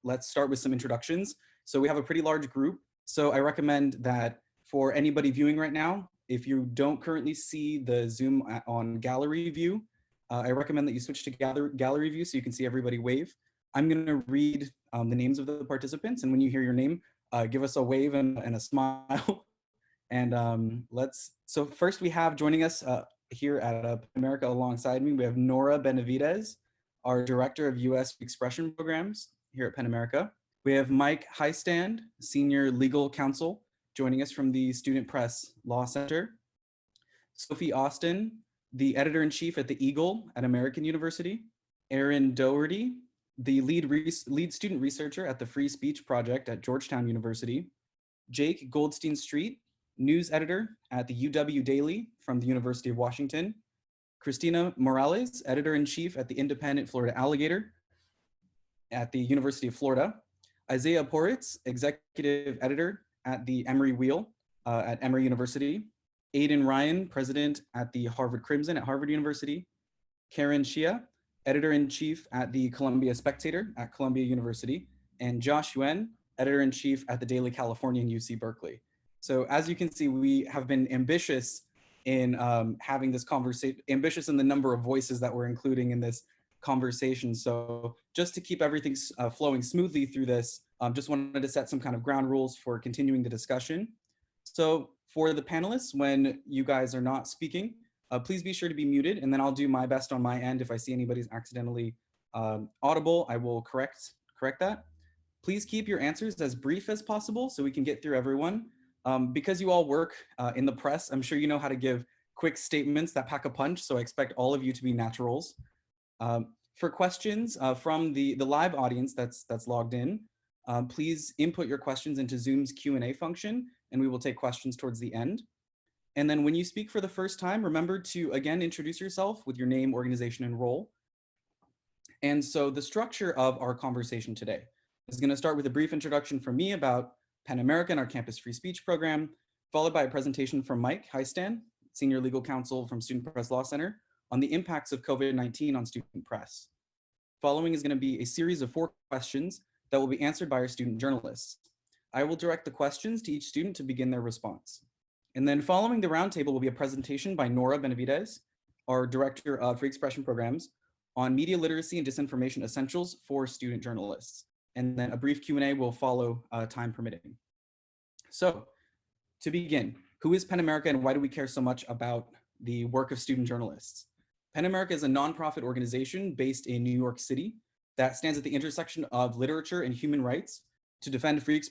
let's start with some introductions. So we have a pretty large group. So I recommend that for anybody viewing right now, if you don't currently see the Zoom on gallery view, I recommend that you switch to gallery view so you can see everybody wave. I'm going to read the names of the participants, and when you hear your name, give us a wave and a smile. And so first we have joining us here at PEN America alongside me, we have Nora Benevidez, our Director of U.S. Expression Programs here at PEN America. We have Mike Hiestand, Senior Legal Counsel, joining us from the Student Press Law Center. Sophie Austin, the Editor-in-Chief at the Eagle at American University. Erin Doherty, the lead student researcher at the Free Speech Project at Georgetown University. Jake Goldstein-Street, news editor at the UW Daily from the University of Washington. Christina Morales, editor-in-chief at the independent Florida Alligator at the University of Florida. Isaiah Poritz, executive editor at the Emory Wheel at Emory University. Aidan Ryan, president at the Harvard Crimson at Harvard University. Karen Shia, editor-in-chief at the Columbia Spectator at Columbia University. And Josh Yuen, editor-in-chief at the Daily Californian, UC Berkeley. So as you can see, we have been ambitious in having this conversation, ambitious in the number of voices that we're including in this conversation. So just to keep everything flowing smoothly through this, just wanted to set some kind of ground rules for continuing the discussion. So for the panelists, when you guys are not speaking, please be sure to be muted, and then I'll do my best on my end. If I see anybody's accidentally audible, I will correct that. Please keep your answers as brief as possible so we can get through everyone. Because you all work in the press, I'm sure you know how to give quick statements that pack a punch, so I expect all of you to be naturals. For questions from the live audience that's logged in, please input your questions into Zoom's Q&A function, and we will take questions towards the end. And then when you speak for the first time, remember to, again, introduce yourself with your name, organization, and role. And so the structure of our conversation today is going to start with a brief introduction from me about PEN America and our campus free speech program, followed by a presentation from Mike Hiestand, Senior Legal Counsel from Student Press Law Center, on the impacts of COVID-19 on student press. Following is going to be a series of 4 questions that will be answered by our student journalists. I will direct the questions to each student to begin their response. And then following the roundtable will be a presentation by Nora Benevidez, our Director of Free Expression Programs, on media literacy and disinformation essentials for student journalists. And then a brief Q&A will follow, time permitting. So to begin, who is PEN America and why do we care so much about the work of student journalists? PEN America is a nonprofit organization based in New York City that stands at the intersection of literature and human rights to defend free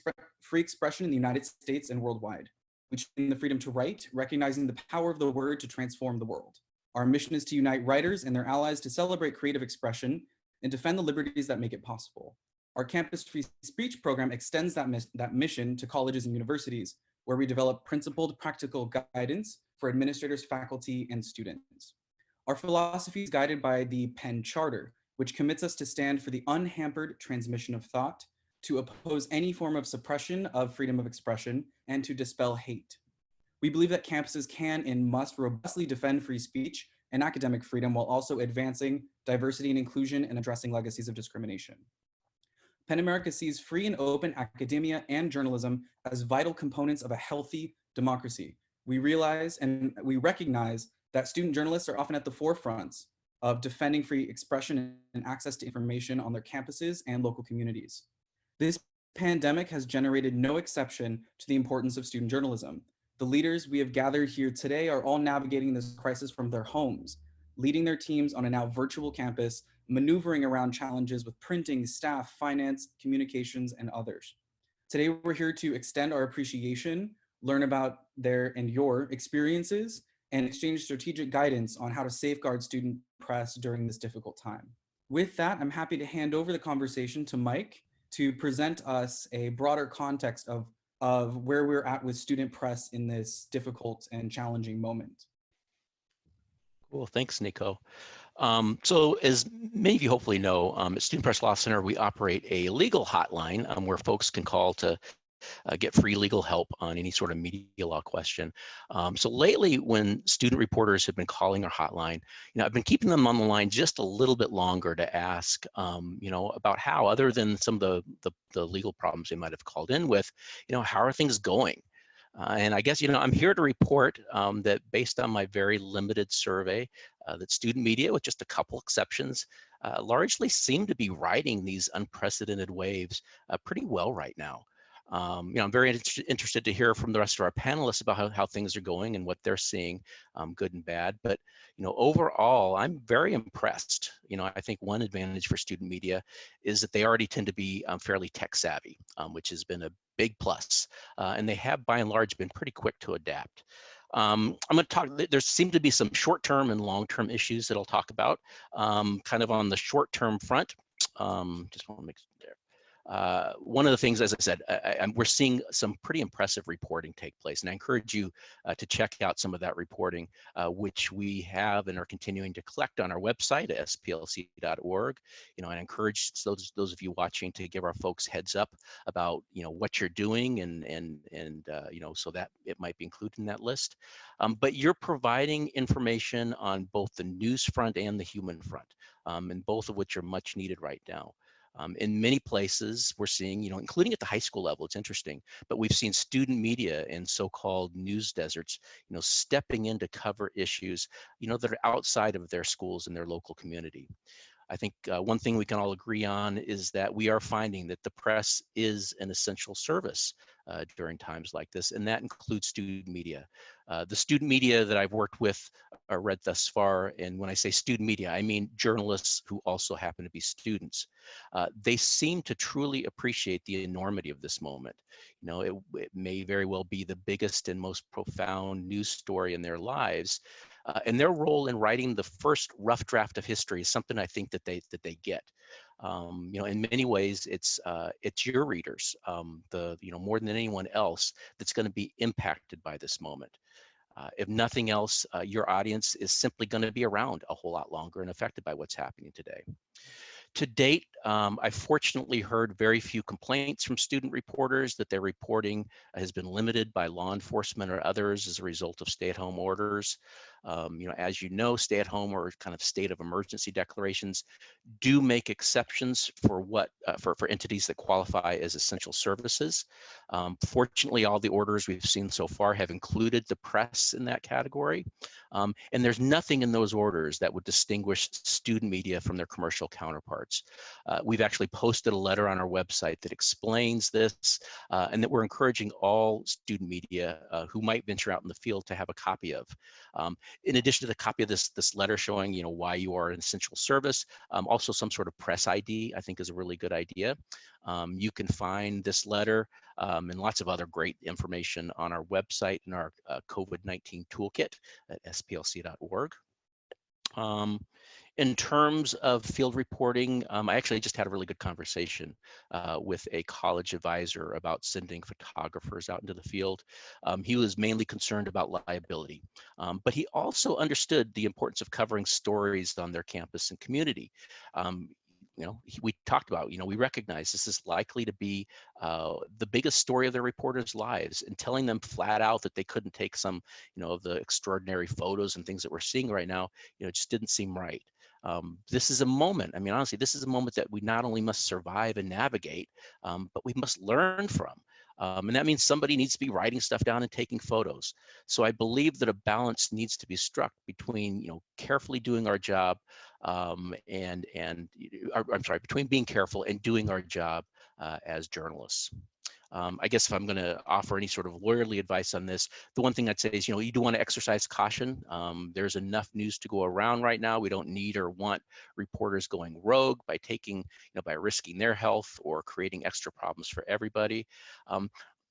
expression in the United States and worldwide. We champion the freedom to write, recognizing the power of the word to transform the world. Our mission is to unite writers and their allies to celebrate creative expression and defend the liberties that make it possible. Our campus free speech program extends that mission to colleges and universities, where we develop principled, practical guidance for administrators, faculty, and students. Our philosophy is guided by the PEN Charter, which commits us to stand for the unhampered transmission of thought, to oppose any form of suppression of freedom of expression, and to dispel hate. We believe that campuses can and must robustly defend free speech and academic freedom while also advancing diversity and inclusion and addressing legacies of discrimination. PEN America sees free and open academia and journalism as vital components of a healthy democracy. We realize and we recognize that student journalists are often at the forefronts of defending free expression and access to information on their campuses and local communities. This pandemic has generated no exception to the importance of student journalism. The leaders we have gathered here today are all navigating this crisis from their homes, leading their teams on a now virtual campus, maneuvering around challenges with printing, staff, finance, communications, and others. Today, we're here to extend our appreciation, learn about their and your experiences, and exchange strategic guidance on how to safeguard student press during this difficult time. With that, I'm happy to hand over the conversation to Mike to present us a broader context of where we're at with student press in this difficult and challenging moment. Cool, thanks, Nico. So as many of you hopefully know, at Student Press Law Center, we operate a legal hotline where folks can call to get free legal help on any sort of media law question. So lately, when student reporters have been calling our hotline, I've been keeping them on the line just a little bit longer to ask, about how, other than some of the legal problems they might have called in with, how are things going? And I guess, I'm here to report that based on my very limited survey, that student media, with just a couple exceptions, largely seem to be riding these unprecedented waves pretty well right now. I'm very interested to hear from the rest of our panelists about how things are going and what they're seeing, good and bad. But, overall, I'm very impressed. I think one advantage for student media is that they already tend to be fairly tech savvy, which has been a big plus. And they have, by and large, been pretty quick to adapt. I'm going to talk, there seem to be some short-term and long-term issues that I'll talk about. Kind of on the short-term front, just want to make there. One of the things, as I said, we're seeing some pretty impressive reporting take place, and I encourage you to check out some of that reporting, which we have and are continuing to collect on our website at splc.org. I encourage those of you watching to give our folks heads up about what you're doing and so that it might be included in that list. But you're providing information on both the news front and the human front, and both of which are much needed right now. In many places, we're seeing, including at the high school level, it's interesting, but we've seen student media in so-called news deserts, stepping in to cover issues, that are outside of their schools and their local community. I think one thing we can all agree on is that we are finding that the press is an essential service during times like this, and that includes student media. The student media that I've worked with or read thus far, and when I say student media, I mean journalists who also happen to be students. They seem to truly appreciate the enormity of this moment. It may very well be the biggest and most profound news story in their lives. And their role in writing the first rough draft of history is something I think that they get. In many ways, it's your readers, more than anyone else, that's going to be impacted by this moment. If nothing else, your audience is simply going to be around a whole lot longer and affected by what's happening today. To date, I've fortunately heard very few complaints from student reporters that their reporting has been limited by law enforcement or others as a result of stay-at-home orders. As you know, stay-at-home or kind of state of emergency declarations do make exceptions for for entities that qualify as essential services. Fortunately, all the orders we've seen so far have included the press in that category. And there's nothing in those orders that would distinguish student media from their commercial counterparts. We've actually posted a letter on our website that explains this, and that we're encouraging all student media who might venture out in the field to have a copy of. In addition to the copy of this letter showing why you are an essential service, also some sort of press ID, I think, is a really good idea. You can find this letter and lots of other great information on our website and our COVID-19 toolkit at splc.org. In terms of field reporting, I actually just had a really good conversation with a college advisor about sending photographers out into the field. He was mainly concerned about liability, but he also understood the importance of covering stories on their campus and community. We talked about, we recognize this is likely to be the biggest story of their reporters' lives, and telling them flat out that they couldn't take some, of the extraordinary photos and things that we're seeing right now, it just didn't seem right. This is a moment, honestly, this is a moment that we not only must survive and navigate, but we must learn from. And that means somebody needs to be writing stuff down and taking photos. So I believe that a balance needs to be struck between, carefully doing our job between being careful and doing our job as journalists. I guess if I'm going to offer any sort of lawyerly advice on this, the one thing I'd say is, you do want to exercise caution. There's enough news to go around right now. We don't need or want reporters going rogue by by risking their health or creating extra problems for everybody.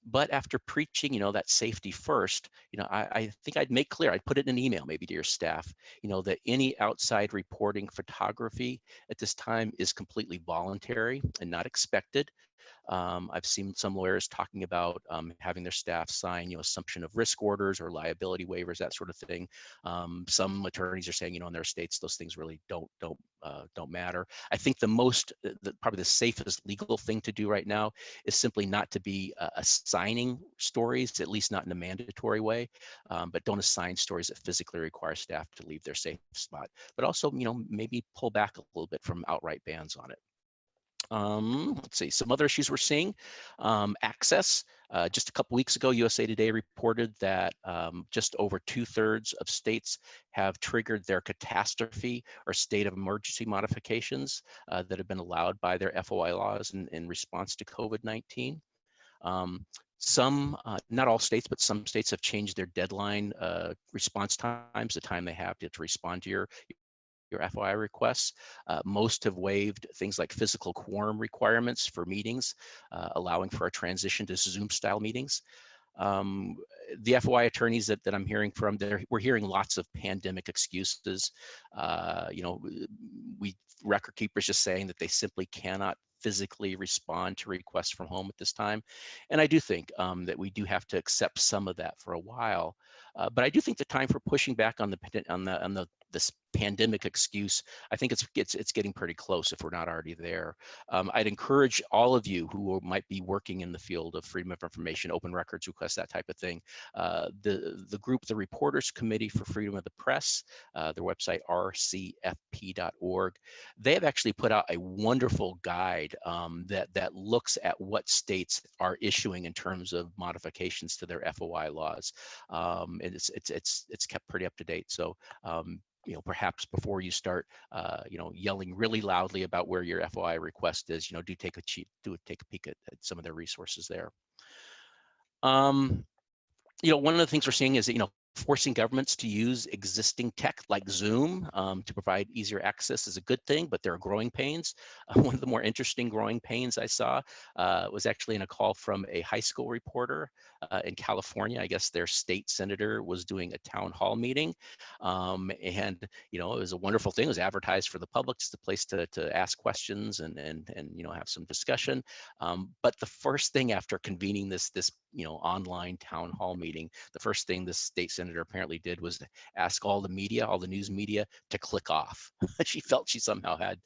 But after preaching, that safety first, I think I'd make clear, I'd put it in an email maybe to your staff, that any outside reporting photography at this time is completely voluntary and not expected. I've seen some lawyers talking about having their staff sign, assumption of risk orders or liability waivers, that sort of thing. Some attorneys are saying, in their states, those things really don't matter. I think probably the safest legal thing to do right now is simply not to be assigning stories, at least not in a mandatory way, but don't assign stories that physically require staff to leave their safe spot. But also, maybe pull back a little bit from outright bans on it. Let's see, some other issues we're seeing. Access. Just a couple weeks ago, USA Today reported that just over 2/3 of states have triggered their catastrophe or state of emergency modifications that have been allowed by their FOI laws in response to COVID-19. Not all states, but some states have changed their deadline response times, the time they have to respond to your FOI requests. Most have waived things like physical quorum requirements for meetings, allowing for a transition to Zoom style meetings. The FOI attorneys that I'm hearing from, we're hearing lots of pandemic excuses. Record keepers just saying that they simply cannot physically respond to requests from home at this time. And I do think that we do have to accept some of that for a while. But I do think the time for pushing back on this pandemic excuse, I think it's getting pretty close if we're not already there. I'd encourage all of you who might be working in the field of freedom of information, open records requests, that type of thing. The group, the Reporters Committee for Freedom of the Press, their website rcfp.org, they have actually put out a wonderful guide that looks at what states are issuing in terms of modifications to their FOI laws, and it's kept pretty up to date. So perhaps before you start yelling really loudly about where your FOI request is, do take a peek at some of their resources there. One of the things we're seeing is that forcing governments to use existing tech like Zoom to provide easier access is a good thing, but there are growing pains. One of the more interesting growing pains I saw was actually in a call from a high school reporter in California. I guess their state senator was doing a town hall meeting, and it was a wonderful thing. It was advertised for the public, just a place to ask questions and have some discussion. But the first thing after convening this online town hall meeting, the first thing this state senator apparently did was to ask all the news media to click off. She felt she somehow had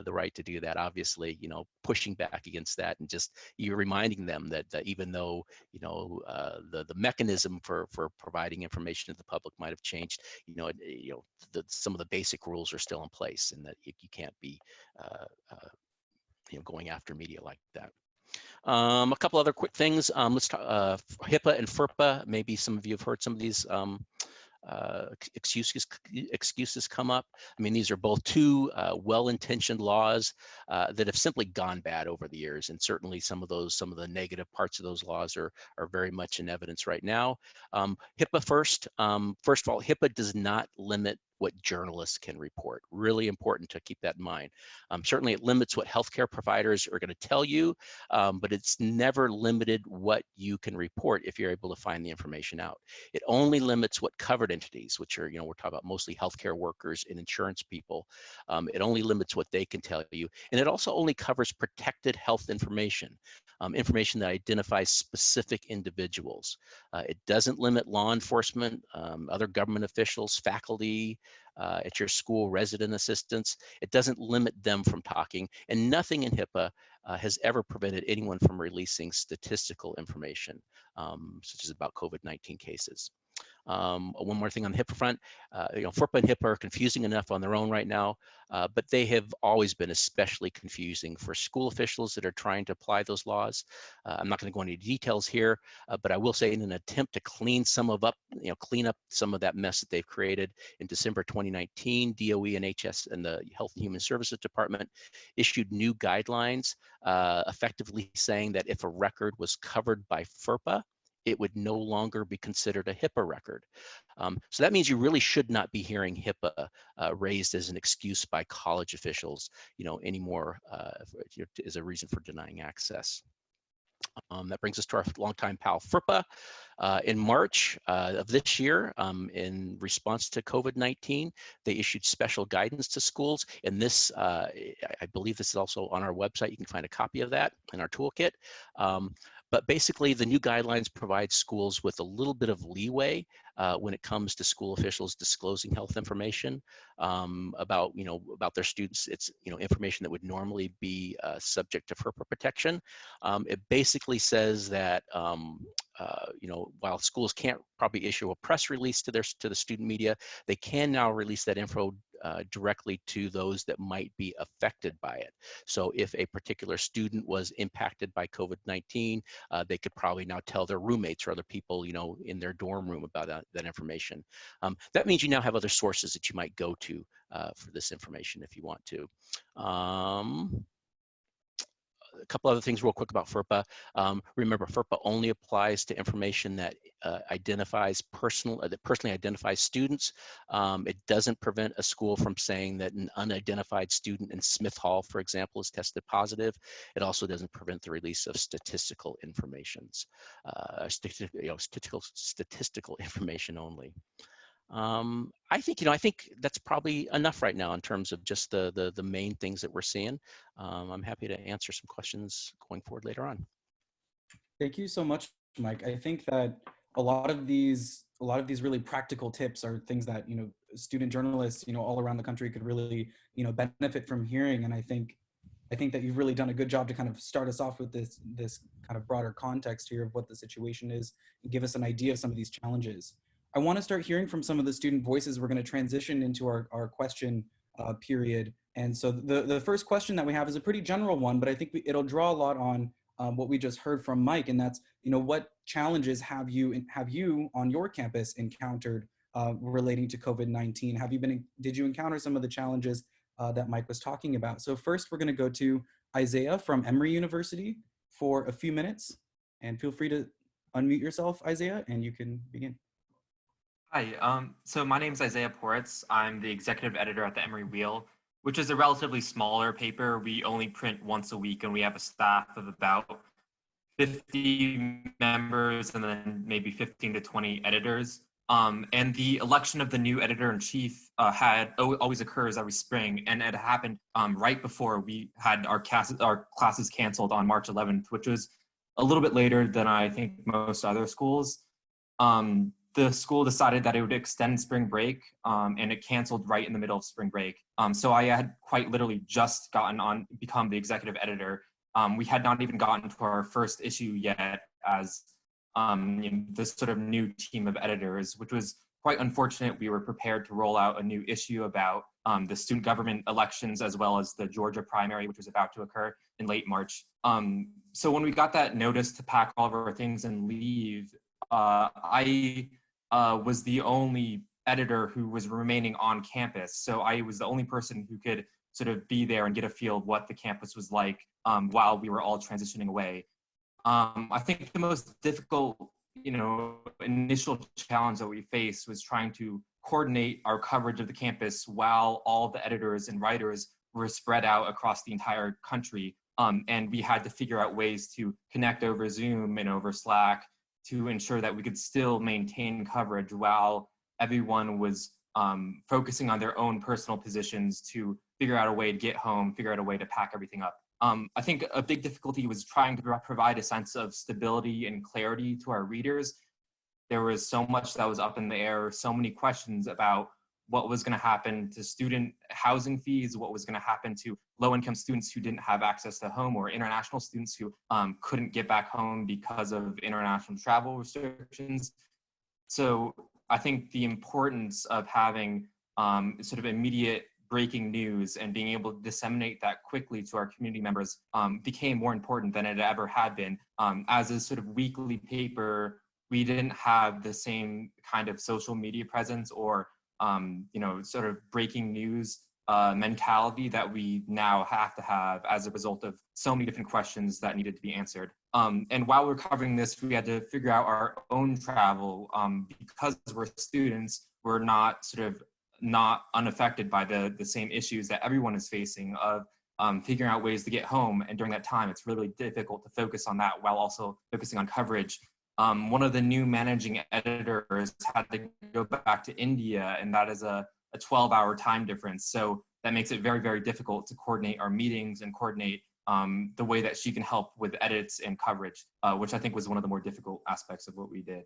the right to do that, obviously, pushing back against that, and just you're reminding them that even though the mechanism for providing information to the public might have changed, some of the basic rules are still in place, and that you can't be going after media like that. A couple other quick things. Let's talk HIPAA and FERPA. Maybe some of you have heard some of these excuses come up. I mean, these are both two well-intentioned laws that have simply gone bad over the years, and certainly some of the negative parts of those laws are very much in evidence right now. HIPAA first. First of all, HIPAA does not limit what journalists can report. Really important to keep that in mind. Certainly it limits what healthcare providers are going to tell you, but it's never limited what you can report if you're able to find the information out. It only limits what covered entities, which are, we're talking about mostly healthcare workers and insurance people. It only limits what they can tell you. And it also only covers protected health information, information that identifies specific individuals. It doesn't limit law enforcement, other government officials, faculty, at your school, resident assistants. It doesn't limit them from talking, and nothing in HIPAA has ever prevented anyone from releasing statistical information, such as about COVID-19 cases. One more thing on the HIPAA front, FERPA and HIPAA are confusing enough on their own right now, but they have always been especially confusing for school officials that are trying to apply those laws. I'm not going to go into details here, but I will say in an attempt to clean up some of that mess that they've created, in December 2019, DOE and HS and the Health and Human Services Department issued new guidelines, effectively saying that if a record was covered by FERPA, it would no longer be considered a HIPAA record. So that means you really should not be hearing HIPAA raised as an excuse by college officials, anymore as a reason for denying access. That brings us to our longtime pal, FERPA. In March of this year, in response to COVID-19, they issued special guidance to schools. And this, I believe this is also on our website. You can find a copy of that in our toolkit. But basically, the new guidelines provide schools with a little bit of leeway when it comes to school officials disclosing health information about their students. It's information that would normally be subject to FERPA protection. It basically says that while schools can't probably issue a press release to the student media, they can now release that info directly to those that might be affected by it. So if a particular student was impacted by COVID-19, they could probably now tell their roommates or other people, in their dorm room about that information. That means you now have other sources that you might go to for this information if you want to. A couple other things real quick about FERPA. Remember, FERPA only applies to information that personally identifies students. It doesn't prevent a school from saying that an unidentified student in Smith Hall, for example, is tested positive. It also doesn't prevent the release of statistical informations, statistical information only. I think that's probably enough right now in terms of just the main things that we're seeing. I'm happy to answer some questions going forward later on. Thank you so much, Mike. I think that a lot of these really practical tips are things that student journalists all around the country could really benefit from hearing. And I think that you've really done a good job to kind of start us off with this kind of broader context here of what the situation is and give us an idea of some of these challenges. I want to start hearing from some of the student voices. We're going to transition into our question period. And so the first question that we have is a pretty general one, but I think it'll draw a lot on what we just heard from Mike, and that's, what challenges have you on your campus encountered relating to COVID-19? Did you encounter some of the challenges that Mike was talking about? So first, we're going to go to Isaiah from Emory University for a few minutes, and feel free to unmute yourself, Isaiah, and you can begin. Hi, so my name is Isaiah Poritz. I'm the executive editor at the Emory Wheel, which is a relatively smaller paper. We only print once a week, and we have a staff of about 50 members and then maybe 15 to 20 editors. And the election of the new editor-in-chief always occurs every spring, and it happened right before we had our classes canceled on March 11th, which was a little bit later than I think most other schools. The school decided that it would extend spring break, and it canceled right in the middle of spring break. So I had quite literally just become the executive editor. We had not even gotten to our first issue yet as this sort of new team of editors, which was quite unfortunate. We were prepared to roll out a new issue about the student government elections, as well as the Georgia primary, which was about to occur in late March. So when we got that notice to pack all of our things and leave, I was the only editor who was remaining on campus. So I was the only person who could sort of be there and get a feel of what the campus was like while we were all transitioning away. I think the most difficult, initial challenge that we faced was trying to coordinate our coverage of the campus while all the editors and writers were spread out across the entire country. And we had to figure out ways to connect over Zoom and over Slack to ensure that we could still maintain coverage while everyone was focusing on their own personal positions to figure out a way to get home, figure out a way to pack everything up. I think a big difficulty was trying to provide a sense of stability and clarity to our readers. There was so much that was up in the air, so many questions about what was going to happen to student housing fees, what was going to happen to low-income students who didn't have access to home, or international students who couldn't get back home because of international travel restrictions. So I think the importance of having sort of immediate breaking news and being able to disseminate that quickly to our community members became more important than it ever had been. As a sort of weekly paper, we didn't have the same kind of social media presence or sort of breaking news mentality that we now have to have as a result of so many different questions that needed to be answered. And while we're covering this, we had to figure out our own travel because we're students. We're not unaffected by the same issues that everyone is facing of figuring out ways to get home. And during that time, it's really difficult to focus on that while also focusing on coverage. One of the new managing editors had to go back to India, and that is a 12-hour time difference. So that makes it very, very difficult to coordinate our meetings and coordinate the way that she can help with edits and coverage, which I think was one of the more difficult aspects of what we did.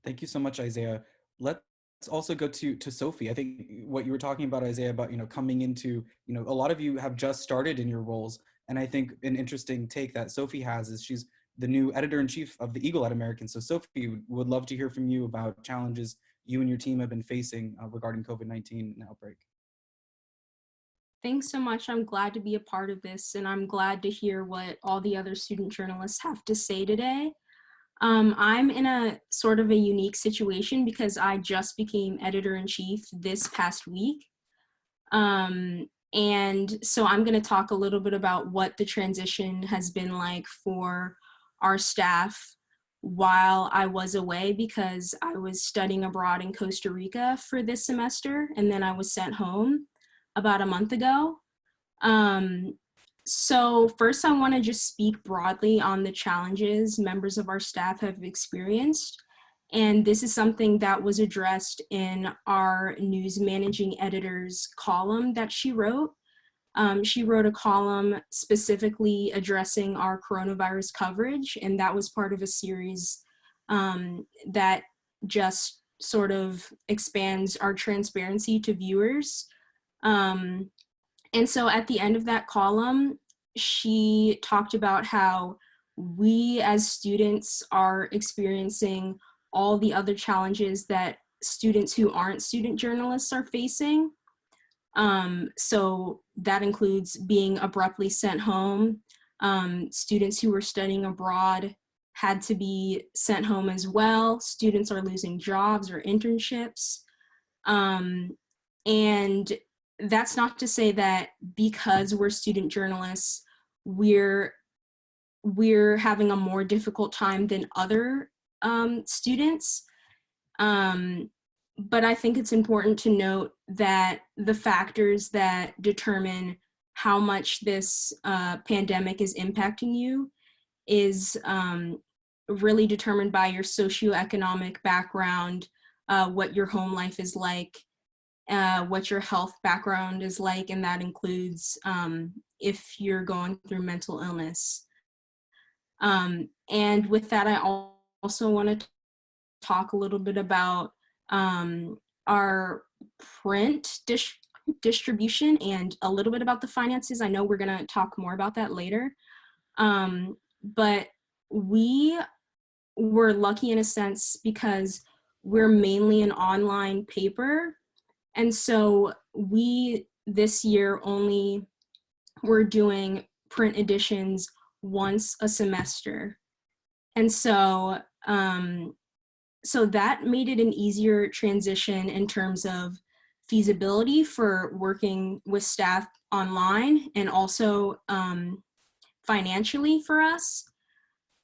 Thank you so much, Isaiah. Let's also go to Sophie. I think what you were talking about, Isaiah, about coming into, a lot of you have just started in your roles, and I think an interesting take that Sophie has is she's the new editor-in-chief of the Eagle at American. So Sophie, would love to hear from you about challenges you and your team have been facing regarding COVID-19 outbreak. Thanks so much. I'm glad to be a part of this, and I'm glad to hear what all the other student journalists have to say today. I'm in a sort of a unique situation because I just became editor-in-chief this past week. And so I'm going to talk a little bit about what the transition has been like for our staff while I was away, because I was studying abroad in Costa Rica for this semester, and then I was sent home about a month ago. So first I want to just speak broadly on the challenges members of our staff have experienced. And this is something that was addressed in our news managing editor's column that she wrote. She wrote a column specifically addressing our coronavirus coverage, and that was part of a series that just sort of expands our transparency to viewers. And so at the end of that column, she talked about how we as students are experiencing all the other challenges that students who aren't student journalists are facing. So that includes being abruptly sent home. Students who were studying abroad had to be sent home as well. Students are losing jobs or internships. And that's not to say that because we're student journalists, we're having a more difficult time than other students. But I think it's important to note that the factors that determine how much this pandemic is impacting you is really determined by your socioeconomic background, what your home life is like, what your health background is like, and that includes if you're going through mental illness. And with that, I also want to talk a little bit about our print distribution and a little bit about the finances. I know we're going to talk more about that later. But we were lucky in a sense because we're mainly an online paper. And so we, this year, only were doing print editions once a semester. And so, so that made it an easier transition in terms of feasibility for working with staff online and also financially for us.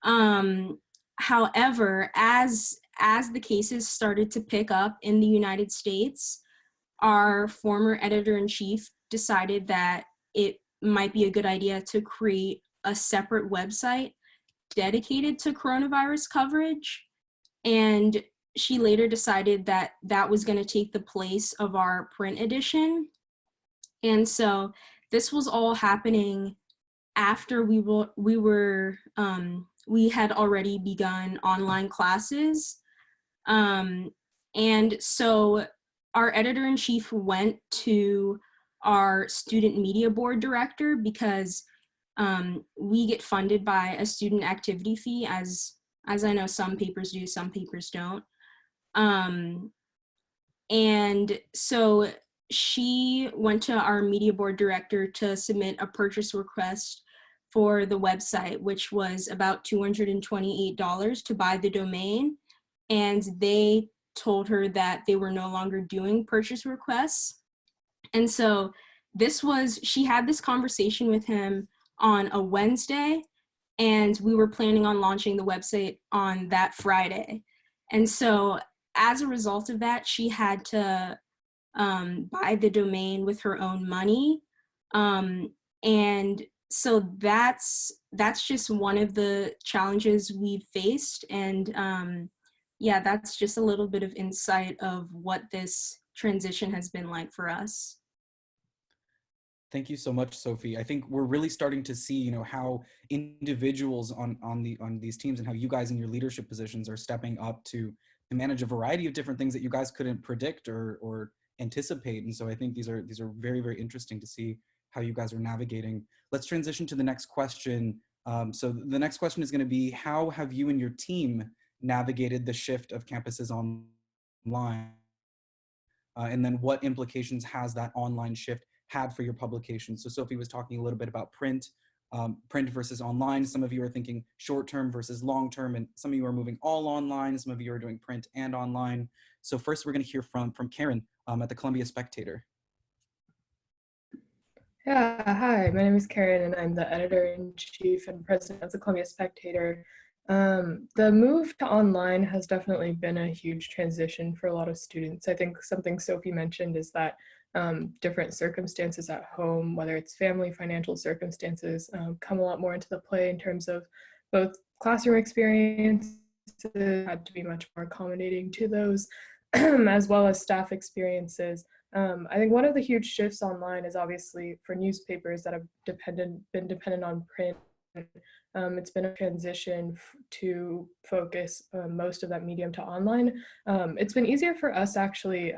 However, as the cases started to pick up in the United States, our former editor-in-chief decided that it might be a good idea to create a separate website dedicated to coronavirus coverage. And she later decided that that was going to take the place of our print edition. And so this was all happening after we had already begun online classes. And so our editor-in-chief went to our student media board director because we get funded by a student activity fee, as I know some papers do, some papers don't. And so she went to our media board director to submit a purchase request for the website, which was about $228 to buy the domain. And they told her that they were no longer doing purchase requests. And so she had this conversation with him on a Wednesday, and we were planning on launching the website on that Friday. And so as a result of that, she had to buy the domain with her own money. And so that's just one of the challenges we've faced. And yeah, that's just a little bit of insight of what this transition has been like for us. Thank you so much, Sophie. I think we're really starting to see, how individuals on these teams and how you guys in your leadership positions are stepping up to manage a variety of different things that you guys couldn't predict or anticipate. And so I think these are very, very interesting to see how you guys are navigating. Let's transition to the next question. So the next question is going to be, how have you and your team navigated the shift of campuses online? And then what implications has that online shift had for your publication? So Sophie was talking a little bit about print versus online. Some of you are thinking short-term versus long-term, and some of you are moving all online. Some of you are doing print and online. So first we're going to hear from Karen at the Columbia Spectator. Yeah, hi, my name is Karen and I'm the editor-in-chief and president of the Columbia Spectator. The move to online has definitely been a huge transition for a lot of students. I think something Sophie mentioned is that different circumstances at home, whether it's family, financial circumstances, come a lot more into the play in terms of both classroom experiences, had to be much more accommodating to those, as well as staff experiences. I think one of the huge shifts online is obviously for newspapers that have been dependent on print. It's been a transition to focus most of that medium to online. It's been easier for us actually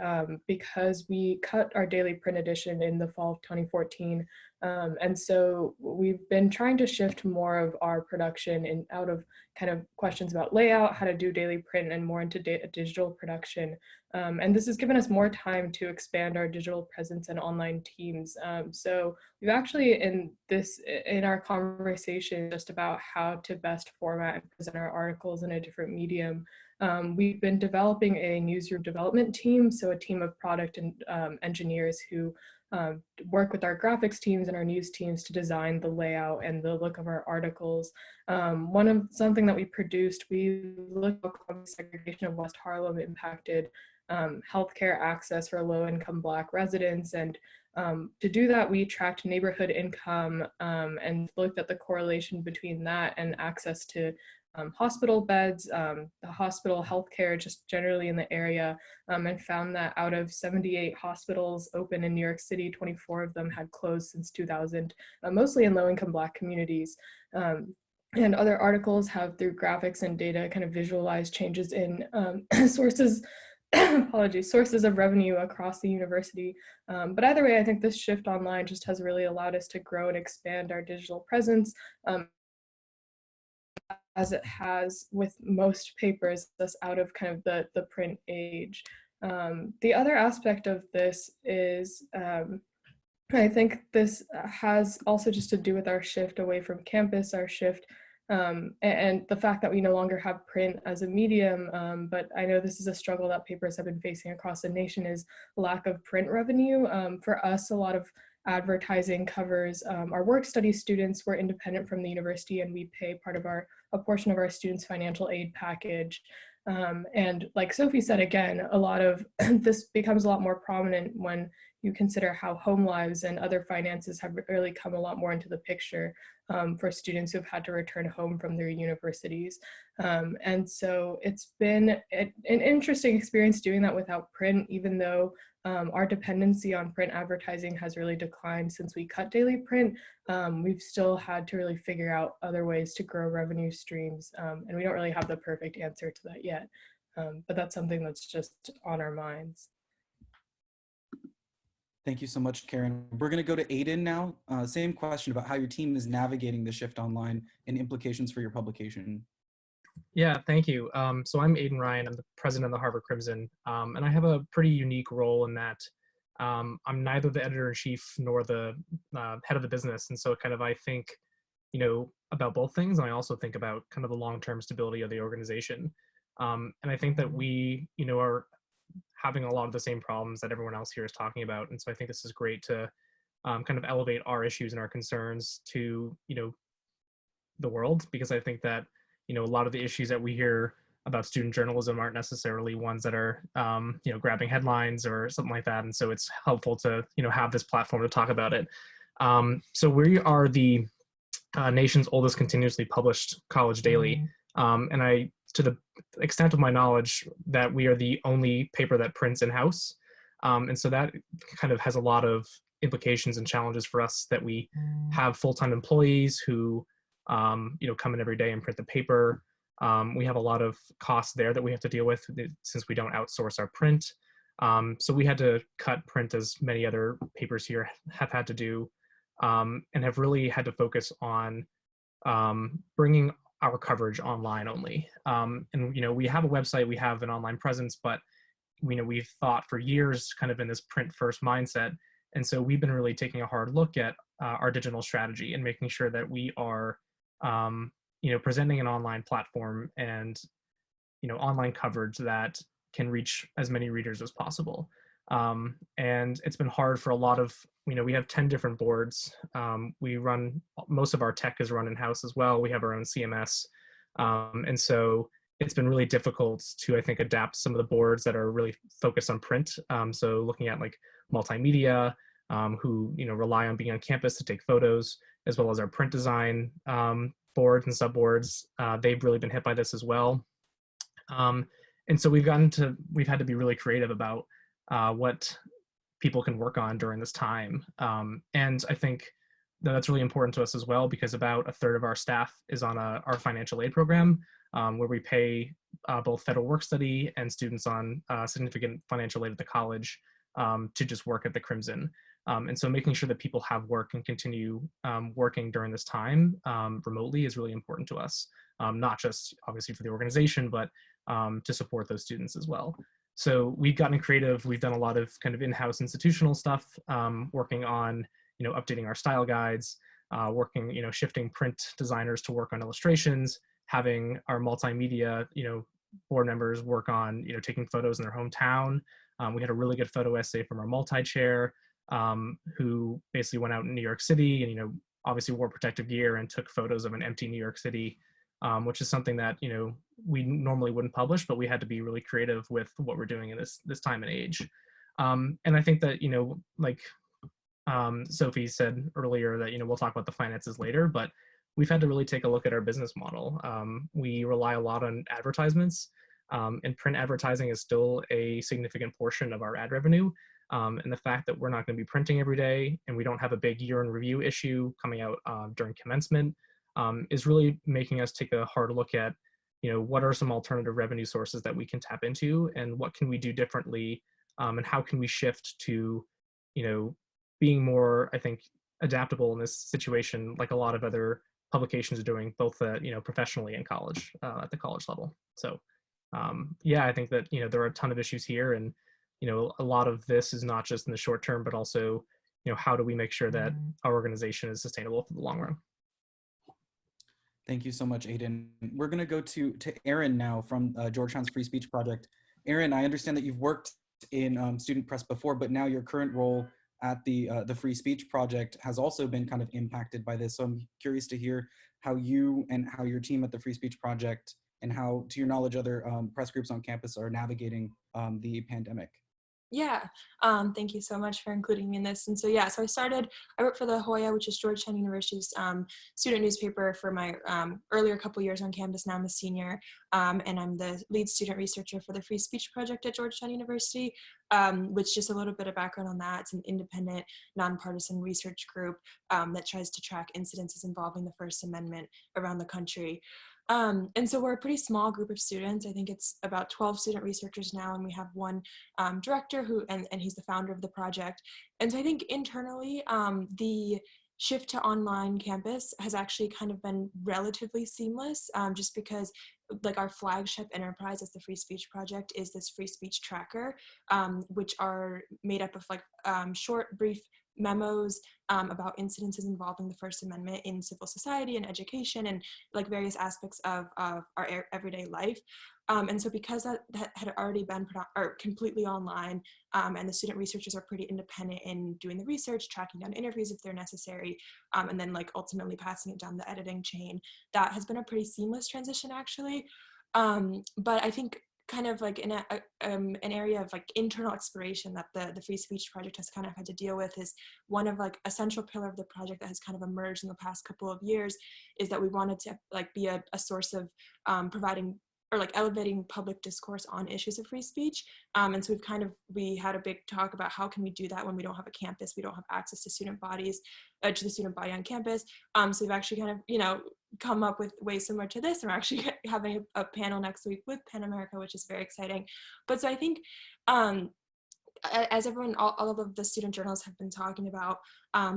because we cut our daily print edition in the fall of 2014. And so we've been trying to shift more of our production out of kind of questions about layout, how to do daily print, and more into digital production. And this has given us more time to expand our digital presence and online teams. So we've actually in our conversation just about how to best format and present our articles in a different medium. We've been developing a newsroom development team, so a team of product and engineers who work with our graphics teams and our news teams to design the layout and the look of our articles. Something that we produced, we looked at how segregation of West Harlem impacted healthcare access for low-income Black residents. And to do that, we tracked neighborhood income and looked at the correlation between that and access to hospital beds, the hospital healthcare just generally in the area, and found that out of 78 hospitals open in New York City, 24 of them had closed since 2000, mostly in low-income Black communities. And other articles have, through graphics and data, kind of visualized changes in sources of revenue across the university. But either way, I think this shift online just has really allowed us to grow and expand our digital presence, as it has with most papers that's out of kind of the print age. The other aspect of this is, I think this has also just to do with our shift away from campus, our shift and the fact that we no longer have print as a medium, but I know this is a struggle that papers have been facing across the nation, is lack of print revenue. For us, a lot of advertising covers our work study students. We're independent from the university and we pay a portion of our students' financial aid package. And like Sophie said, again, a lot of this becomes a lot more prominent when you consider how home lives and other finances have really come a lot more into the picture for students who've had to return home from their universities. And so it's been an interesting experience doing that without print, even though our dependency on print advertising has really declined since we cut daily print. We've still had to really figure out other ways to grow revenue streams, and we don't really have the perfect answer to that yet, but that's something that's just on our minds. Thank you so much, Karen. We're going to go to Aidan now. Same question about how your team is navigating the shift online and implications for your publication. Yeah, thank you. So I'm Aidan Ryan. I'm the president of the Harvard Crimson, and I have a pretty unique role in that I'm neither the editor-in-chief nor the head of the business. And so kind of I think, about both things, and I also think about kind of the long-term stability of the organization. And I think that we, are having a lot of the same problems that everyone else here is talking about. And so I think this is great to kind of elevate our issues and our concerns to, the world, because I think that, a lot of the issues that we hear about student journalism aren't necessarily ones that are, grabbing headlines or something like that. And so it's helpful to, have this platform to talk about it. So we are the nation's oldest continuously published college daily. And to the extent of my knowledge, that we are the only paper that prints in-house. And so that kind of has a lot of implications and challenges for us, that we have full-time employees who come in every day and print the paper. We have a lot of costs there that we have to deal with since we don't outsource our print. So we had to cut print, as many other papers here have had to do, and have really had to focus on bringing our coverage online only. And we have a website, we have an online presence, but we've thought for years kind of in this print first mindset. And so we've been really taking a hard look at our digital strategy and making sure that we are presenting an online platform and online coverage that can reach as many readers as possible. And it's been hard for a lot of, we have 10 different boards. Most of our tech is run in-house as well. We have our own CMS. And so it's been really difficult to, I think, adapt some of the boards that are really focused on print. So looking at like multimedia, who rely on being on campus to take photos, as well as our print design boards and subboards. They've really been hit by this as well. And so we've had to be really creative about what people can work on during this time. And I think that's really important to us as well, because about a third of our staff is on our financial aid program, where we pay both federal work study and students on significant financial aid at the college to just work at the Crimson. And so making sure that people have work and continue working during this time remotely is really important to us, not just obviously for the organization, but to support those students as well. So we've gotten creative. We've done a lot of kind of in-house institutional stuff, working on, updating our style guides, shifting print designers to work on illustrations, having our multimedia, board members work on, taking photos in their hometown. We had a really good photo essay from our multi-chair, who basically went out in New York City and, obviously wore protective gear and took photos of an empty New York City, which is something that, we normally wouldn't publish, but we had to be really creative with what we're doing in this time and age. And I think that, Sophie said earlier that, we'll talk about the finances later, but we've had to really take a look at our business model. We rely a lot on advertisements, and print advertising is still a significant portion of our ad revenue. And the fact that we're not going to be printing every day and we don't have a big year in review issue coming out during commencement is really making us take a hard look at, what are some alternative revenue sources that we can tap into, and what can we do differently, and how can we shift to, being more, I think, adaptable in this situation, like a lot of other publications are doing, both professionally and college, at the college level. So yeah, I think that there are a ton of issues here, and a lot of this is not just in the short term, but also how do we make sure that our organization is sustainable for the long run. Thank you so much, Aidan. We're going to go to Erin now from Georgetown's Free Speech Project. Erin, I understand that you've worked in student press before, but now your current role at the Free Speech Project has also been kind of impacted by this. So I'm curious to hear how you and how your team at the Free Speech Project, and how, to your knowledge, other press groups on campus are navigating the pandemic. Yeah, thank you so much for including me in this. And so, yeah, so I worked for the Hoya, which is Georgetown University's student newspaper for my earlier couple years on campus. Now I'm a senior, and I'm the lead student researcher for the Free Speech Project at Georgetown University, which, just a little bit of background on that, it's an independent, nonpartisan research group that tries to track incidences involving the First Amendment around the country. And so we're a pretty small group of students. I think it's about 12 student researchers now, and we have one director and he's the founder of the project. And so I think internally, the shift to online campus has actually kind of been relatively seamless, just because like our flagship enterprise as the Free Speech Project is this free speech tracker, which are made up of like short, brief memos about incidences involving the First Amendment in civil society and education and like various aspects of our everyday life. And so because that had already been completely online, and the student researchers are pretty independent in doing the research, tracking down interviews if they're necessary, and then like ultimately passing it down the editing chain, that has been a pretty seamless transition actually. But I think kind of like an area of like internal exploration that the Free Speech Project has kind of had to deal with. Is one of like a central pillar of the project that has kind of emerged in the past couple of years is that we wanted to like be a source of providing or like elevating public discourse on issues of free speech. And so we had a big talk about how can we do that when we don't have a campus, we don't have access to student bodies, to the student body on campus. So we've actually kind of, you know, come up with ways similar to this. And we're actually having a panel next week with Pan America, which is very exciting. But so I think, as everyone, all of the student journalists have been talking about,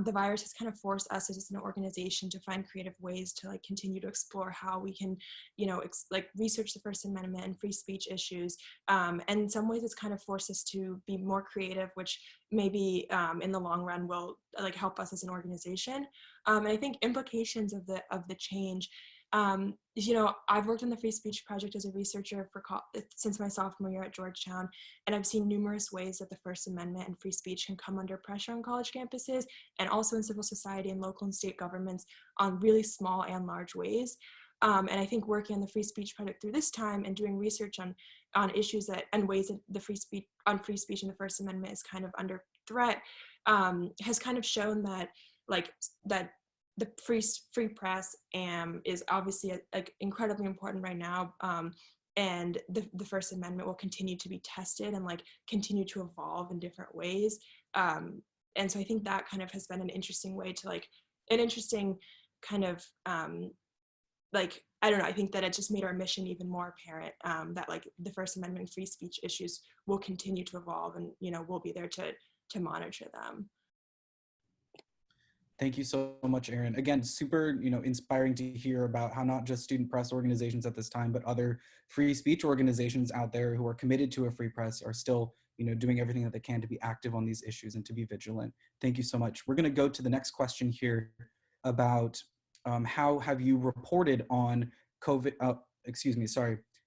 the virus has kind of forced us as an organization to find creative ways to like continue to explore how we can, you know, like research the First Amendment and free speech issues. And in some ways it's kind of forced us to be more creative, which maybe in the long run will like help us as an organization. And I think implications of the change, you know, I've worked on the Free Speech Project as a researcher since my sophomore year at Georgetown, and I've seen numerous ways that the First Amendment and free speech can come under pressure on college campuses and also in civil society and local and state governments on really small and large ways. And I think working on the Free Speech Project through this time and doing research on issues and ways that the free speech and the First Amendment is kind of under threat, has kind of shown that the free press is obviously incredibly important right now, and the First Amendment will continue to be tested and like continue to evolve in different ways. And so I think that kind of has been an interesting way to like, an interesting kind of like, I don't know, I think that it just made our mission even more apparent, that like the First Amendment and free speech issues will continue to evolve, and, you know, we'll be there to monitor them. Thank you so much, Erin. Again, super, you know, inspiring to hear about how not just student press organizations at this time, but other free speech organizations out there who are committed to a free press are still, you know, doing everything that they can to be active on these issues and to be vigilant. Thank you so much. We're going to go to the next question here about how have you reported on COVID,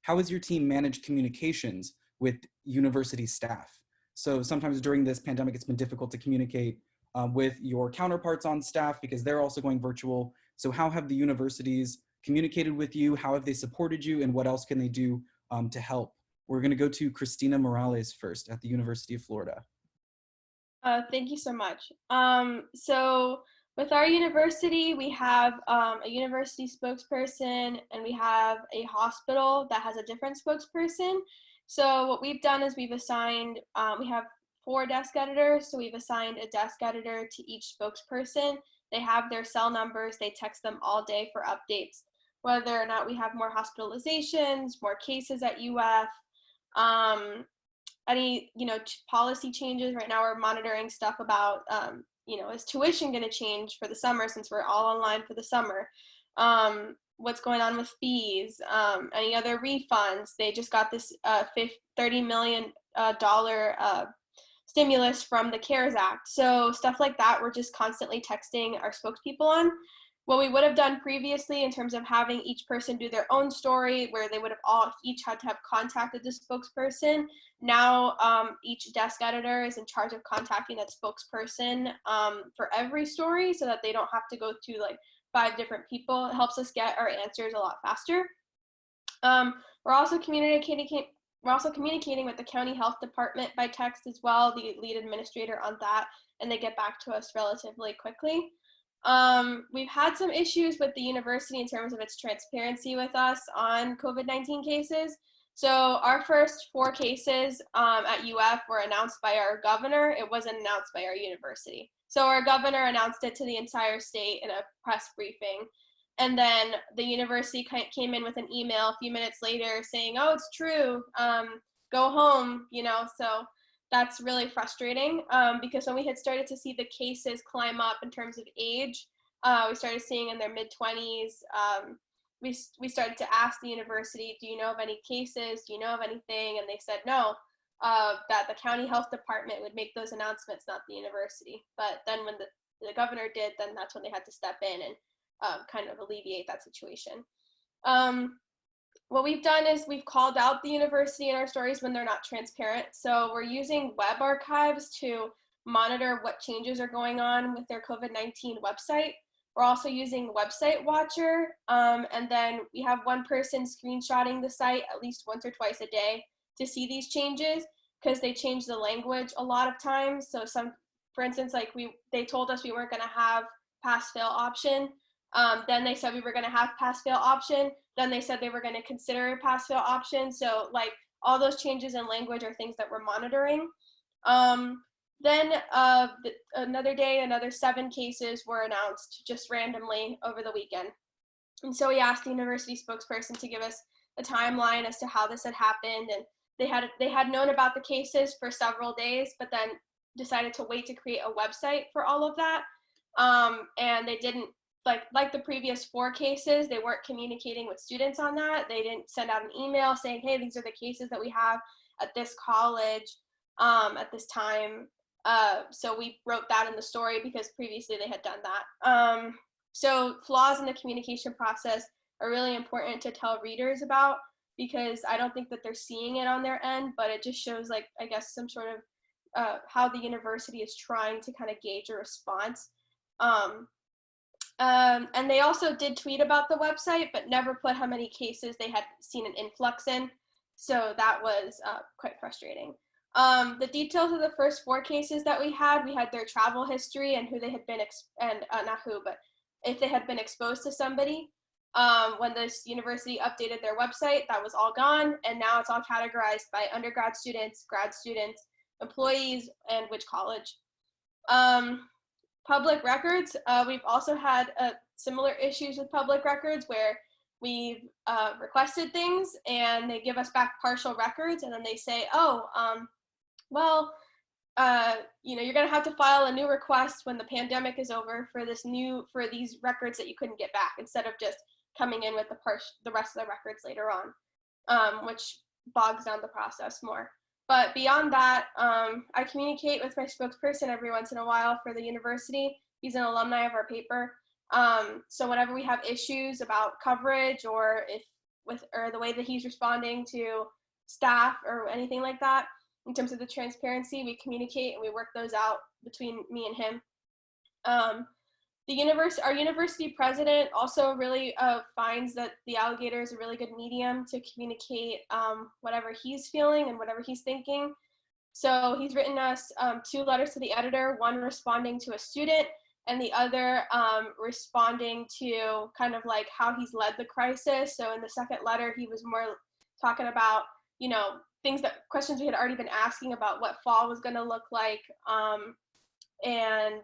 how has your team managed communications with university staff? So sometimes during this pandemic, it's been difficult to communicate with your counterparts on staff because they're also going virtual. So how have the universities communicated with you? How have they supported you? And what else can they do to help? We're going to go to Christina Morales first at the University of Florida. Thank you so much. So with our university, we have a university spokesperson, and we have a hospital that has a different spokesperson. So what we've done is we've assigned, we have 4 desk editors, so we've assigned a desk editor to each spokesperson. They have their cell numbers, they text them all day for updates, whether or not we have more hospitalizations, more cases at UF, any, you know, policy changes. Right now we're monitoring stuff about, you know, is tuition going to change for the summer since we're all online for the summer? What's going on with fees, any other refunds? They just got this $30 million stimulus from the CARES Act. So stuff like that, we're just constantly texting our spokespeople on. What we would have done previously in terms of having each person do their own story, where they would have each had to have contacted the spokesperson. Now each desk editor is in charge of contacting that spokesperson for every story, so that they don't have to go to like 5 different people. It helps us get our answers a lot faster. We're also communicating with the county health department by text as well, the lead administrator on that, and they get back to us relatively quickly. We've had some issues with the university in terms of its transparency with us on COVID-19 cases. So our first 4 cases at UF were announced by our governor. It wasn't announced by our university. So our governor announced it to the entire state in a press briefing. And then the university came in with an email a few minutes later saying, oh, it's true, go home, you know. So that's really frustrating because when we had started to see the cases climb up in terms of age, we started seeing in their mid-20s, we started to ask the university, do you know of any cases? Do you know of anything? And they said no, that the county health department would make those announcements, not the university. But then when the governor did, then that's when they had to step in and kind of alleviate that situation. What we've done is we've called out the university in our stories when they're not transparent. So we're using web archives to monitor what changes are going on with their COVID-19 website. We're also using Website Watcher, and then we have one person screenshotting the site at least once or twice a day to see these changes because they changed the language a lot of times. So for instance, like they told us we weren't going to have pass-fail option. Then they said we were going to have pass-fail option. Then they said they were going to consider a pass-fail option. So like all those changes in language are things that we're monitoring. Then another day, another 7 cases were announced just randomly over the weekend. And so we asked the university spokesperson to give us a timeline as to how this had happened. And they had known about the cases for several days, but then decided to wait to create a website for all of that. And they didn't, like the previous 4 cases, they weren't communicating with students on that. They didn't send out an email saying, hey, these are the cases that we have at this college at this time. So we wrote that in the story because previously they had done that. So flaws in the communication process are really important to tell readers about because I don't think that they're seeing it on their end, but it just shows like, I guess, some sort of how the university is trying to kind of gauge a response. And they also did tweet about the website, but never put how many cases they had seen an influx in. So that was quite frustrating. The details of the first 4 cases that we had their travel history and who they had been, not who, but if they had been exposed to somebody. When this university updated their website, that was all gone. And now it's all categorized by undergrad students, grad students, employees, and which college. Public records, we've also had similar issues with public records where we've requested things and they give us back partial records and then they say, well, you're going to have to file a new request when the pandemic is over for these records that you couldn't get back instead of just coming in with the rest of the records later on, which bogs down the process more. But beyond that, I communicate with my spokesperson every once in a while for the university. He's an alumni of our paper. So whenever we have issues about coverage or the way that he's responding to staff or anything like that, in terms of the transparency, we communicate and we work those out between me and him. Our university president also really finds that the Alligator is a really good medium to communicate whatever he's feeling and whatever he's thinking. So he's written us 2 letters to the editor, one responding to a student and the other responding to kind of like how he's led the crisis. So in the second letter, he was more talking about, questions we had already been asking about what fall was going to look like. And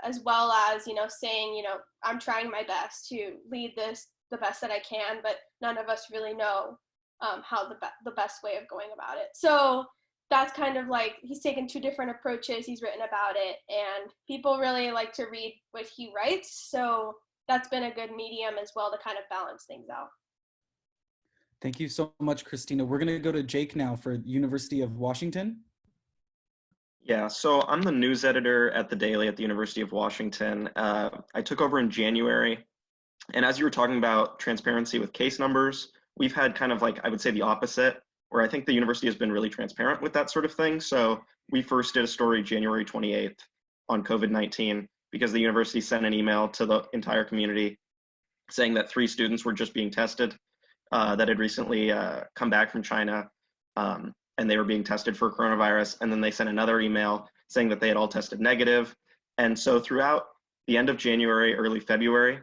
as well as, saying, I'm trying my best to lead this the best that I can, but none of us really know how the best way of going about it. So that's kind of like, he's taken 2 different approaches. He's written about it and people really like to read what he writes. So that's been a good medium as well to kind of balance things out. Thank you so much, Christina. We're going to go to Jake now for University of Washington. Yeah, so I'm the news editor at the Daily at the University of Washington. I took over in January. And as you were talking about transparency with case numbers, we've had kind of like, I would say the opposite, where I think the university has been really transparent with that sort of thing. So we first did a story January 28th on COVID-19 because the university sent an email to the entire community saying that 3 students were just being tested that had recently come back from China. And they were being tested for coronavirus. And then they sent another email saying that they had all tested negative. And so throughout the end of January, early February,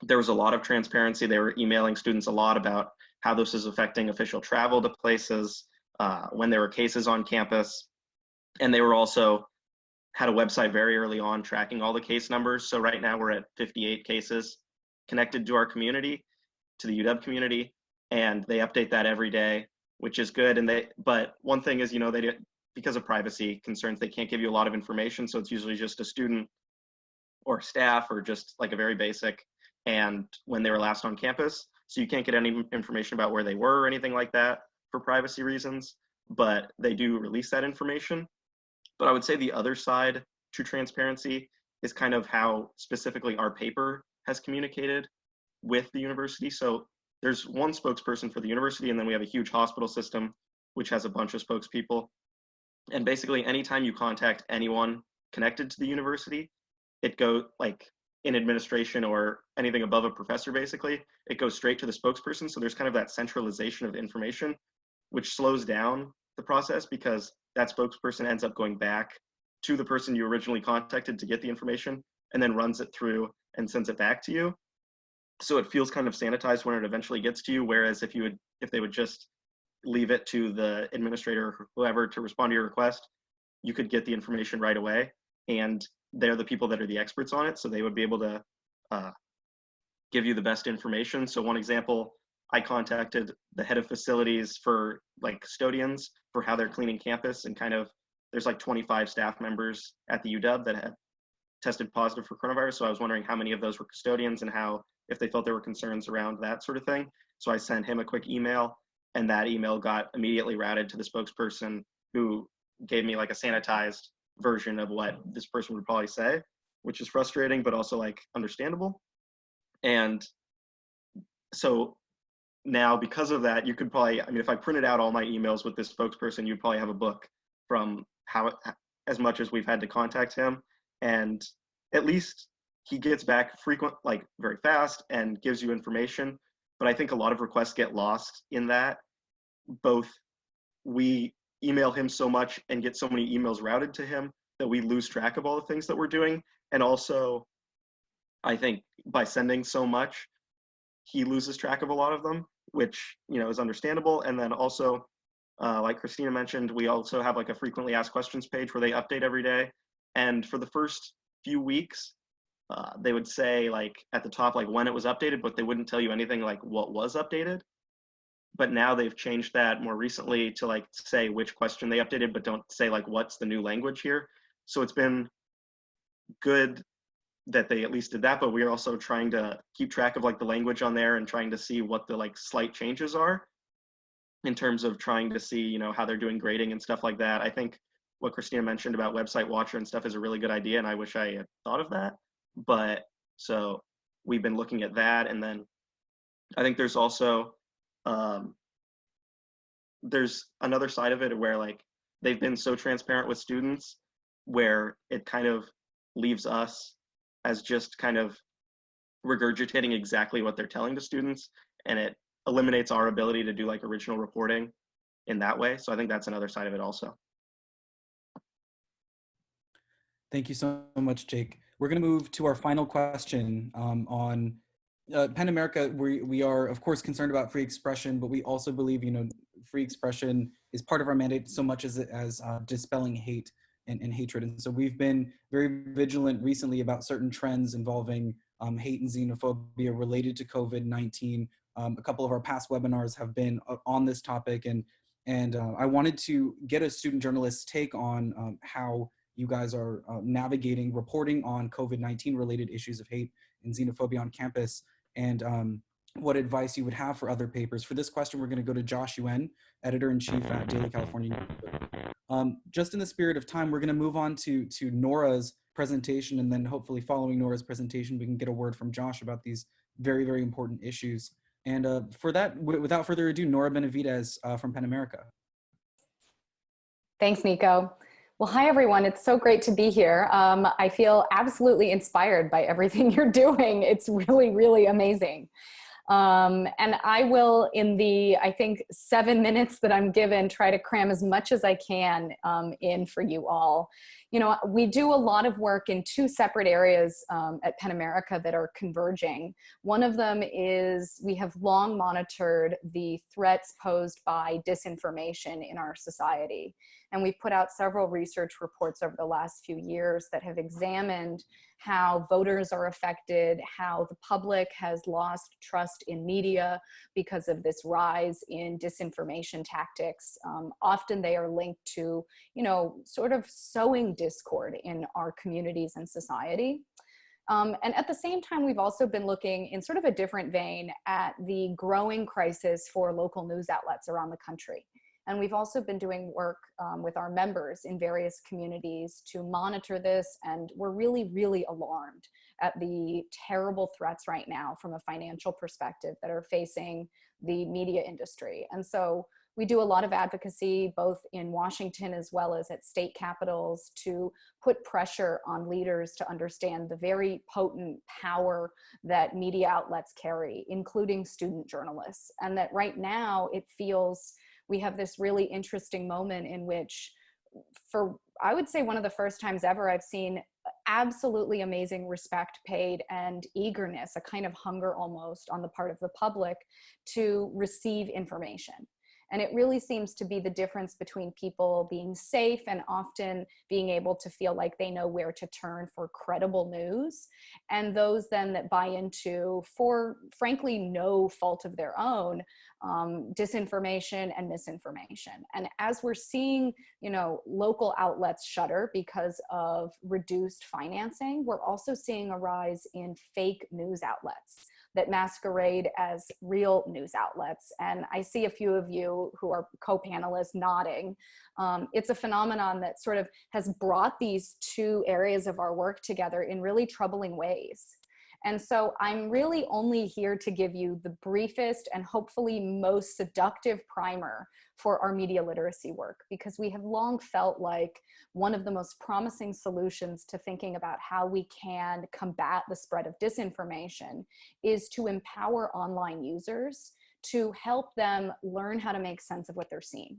there was a lot of transparency. They were emailing students a lot about how this is affecting official travel to places, when there were cases on campus. And they were also had a website very early on tracking all the case numbers. So right now we're at 58 cases connected to our community, to the UW community, and they update that every day, which is good. But one thing is, because of privacy concerns, they can't give you a lot of information. So it's usually just a student or staff or just like a very basic, and when they were last on campus. So you can't get any information about where they were or anything like that for privacy reasons, but they do release that information. But I would say the other side to transparency is kind of how specifically our paper has communicated with the university. So there's one spokesperson for the university, and then we have a huge hospital system, which has a bunch of spokespeople. And basically, anytime you contact anyone connected to the university, it goes like in administration or anything above a professor, basically, it goes straight to the spokesperson. So there's kind of that centralization of information which slows down the process because that spokesperson ends up going back to the person you originally contacted to get the information and then runs it through and sends it back to you. So it feels kind of sanitized when it eventually gets to you. Whereas if they would just leave it to the administrator or whoever to respond to your request, you could get the information right away. And they're the people that are the experts on it. So they would be able to give you the best information. So one example, I contacted the head of facilities for like custodians for how they're cleaning campus, and kind of there's like 25 staff members at the UW that have tested positive for coronavirus. So I was wondering how many of those were custodians and how, if they felt there were concerns around that sort of thing. So I sent him a quick email, and that email got immediately routed to the spokesperson, who gave me like a sanitized version of what this person would probably say, which is frustrating, but also like understandable. And so now, because of that, you could probably, I mean, if I printed out all my emails with this spokesperson, you'd probably have a book from as much as we've had to contact him. And at least he gets back like very fast and gives you information. But I think a lot of requests get lost in that. Both we email him so much and get so many emails routed to him that we lose track of all the things that we're doing. And also, I think by sending so much, he loses track of a lot of them, which, you know, is understandable. And then also, like Christina mentioned, we also have like a frequently asked questions page where they update every day. And for the first few weeks, they would say like at the top, like when it was updated, but they wouldn't tell you anything like what was updated. But now they've changed that more recently to like say which question they updated, but don't say like what's the new language here. So it's been good that they at least did that, but we are also trying to keep track of like the language on there and trying to see what the like slight changes are in terms of trying to see, you know, how they're doing grading and stuff like that. I think what Christina mentioned about website watcher and stuff is a really good idea, and I wish I had thought of that. But so we've been looking at that. And then I think there's also there's another side of it where like they've been so transparent with students where it kind of leaves us as just kind of regurgitating exactly what they're telling the students, and it eliminates our ability to do like original reporting in that way. So I think that's another side of it also. Thank you so much, Jake. We're going to move to our final question on PEN America. We are, of course, concerned about free expression, but we also believe, you know, free expression is part of our mandate so much as dispelling hate and hatred. And so we've been very vigilant recently about certain trends involving hate and xenophobia related to COVID-19. A couple of our past webinars have been on this topic, and I wanted to get a student journalist's take on how you guys are navigating reporting on COVID-19 related issues of hate and xenophobia on campus, and what advice you would have for other papers. For this question, we're going to go to Josh Yuen, Editor-in-Chief at Daily Californian. Just in the spirit of time, we're going to move on to Nora's presentation, and then hopefully following Nora's presentation, we can get a word from Josh about these very, very important issues. And for that, without further ado, Nora Benevidez from PEN America. Thanks, Nico. Well, hi, everyone. It's so great to be here. I feel absolutely inspired by everything you're doing. It's really, really amazing. And I will, in the, I think, 7 minutes that I'm given, try to cram as much as I can in for you all. You know, we do a lot of work in two separate areas at PEN America that are converging. One of them is we have long monitored the threats posed by disinformation in our society. And we've put out several research reports over the last few years that have examined how voters are affected, how the public has lost trust in media because of this rise in disinformation tactics. Often they are linked to, you know, sort of sowing discord in our communities and society. And at the same time, we've also been looking in sort of a different vein at the growing crisis for local news outlets around the country. And we've also been doing work with our members in various communities to monitor this. And we're really, really alarmed at the terrible threats right now from a financial perspective that are facing the media industry. And so we do a lot of advocacy, both in Washington as well as at state capitals, to put pressure on leaders to understand the very potent power that media outlets carry, including student journalists. And that right now it feels we have this really interesting moment in which, for I would say one of the first times ever, I've seen absolutely amazing respect paid and eagerness, a kind of hunger almost on the part of the public to receive information. And it really seems to be the difference between people being safe and often being able to feel like they know where to turn for credible news, and those then that buy into, for frankly no fault of their own, disinformation and misinformation. And as we're seeing, you know, local outlets shutter because of reduced financing, we're also seeing a rise in fake news outlets that masquerade as real news outlets. And I see a few of you who are co-panelists nodding. It's a phenomenon that sort of has brought these two areas of our work together in really troubling ways. And so I'm really only here to give you the briefest and hopefully most seductive primer for our media literacy work, because we have long felt like one of the most promising solutions to thinking about how we can combat the spread of disinformation is to empower online users to help them learn how to make sense of what they're seeing.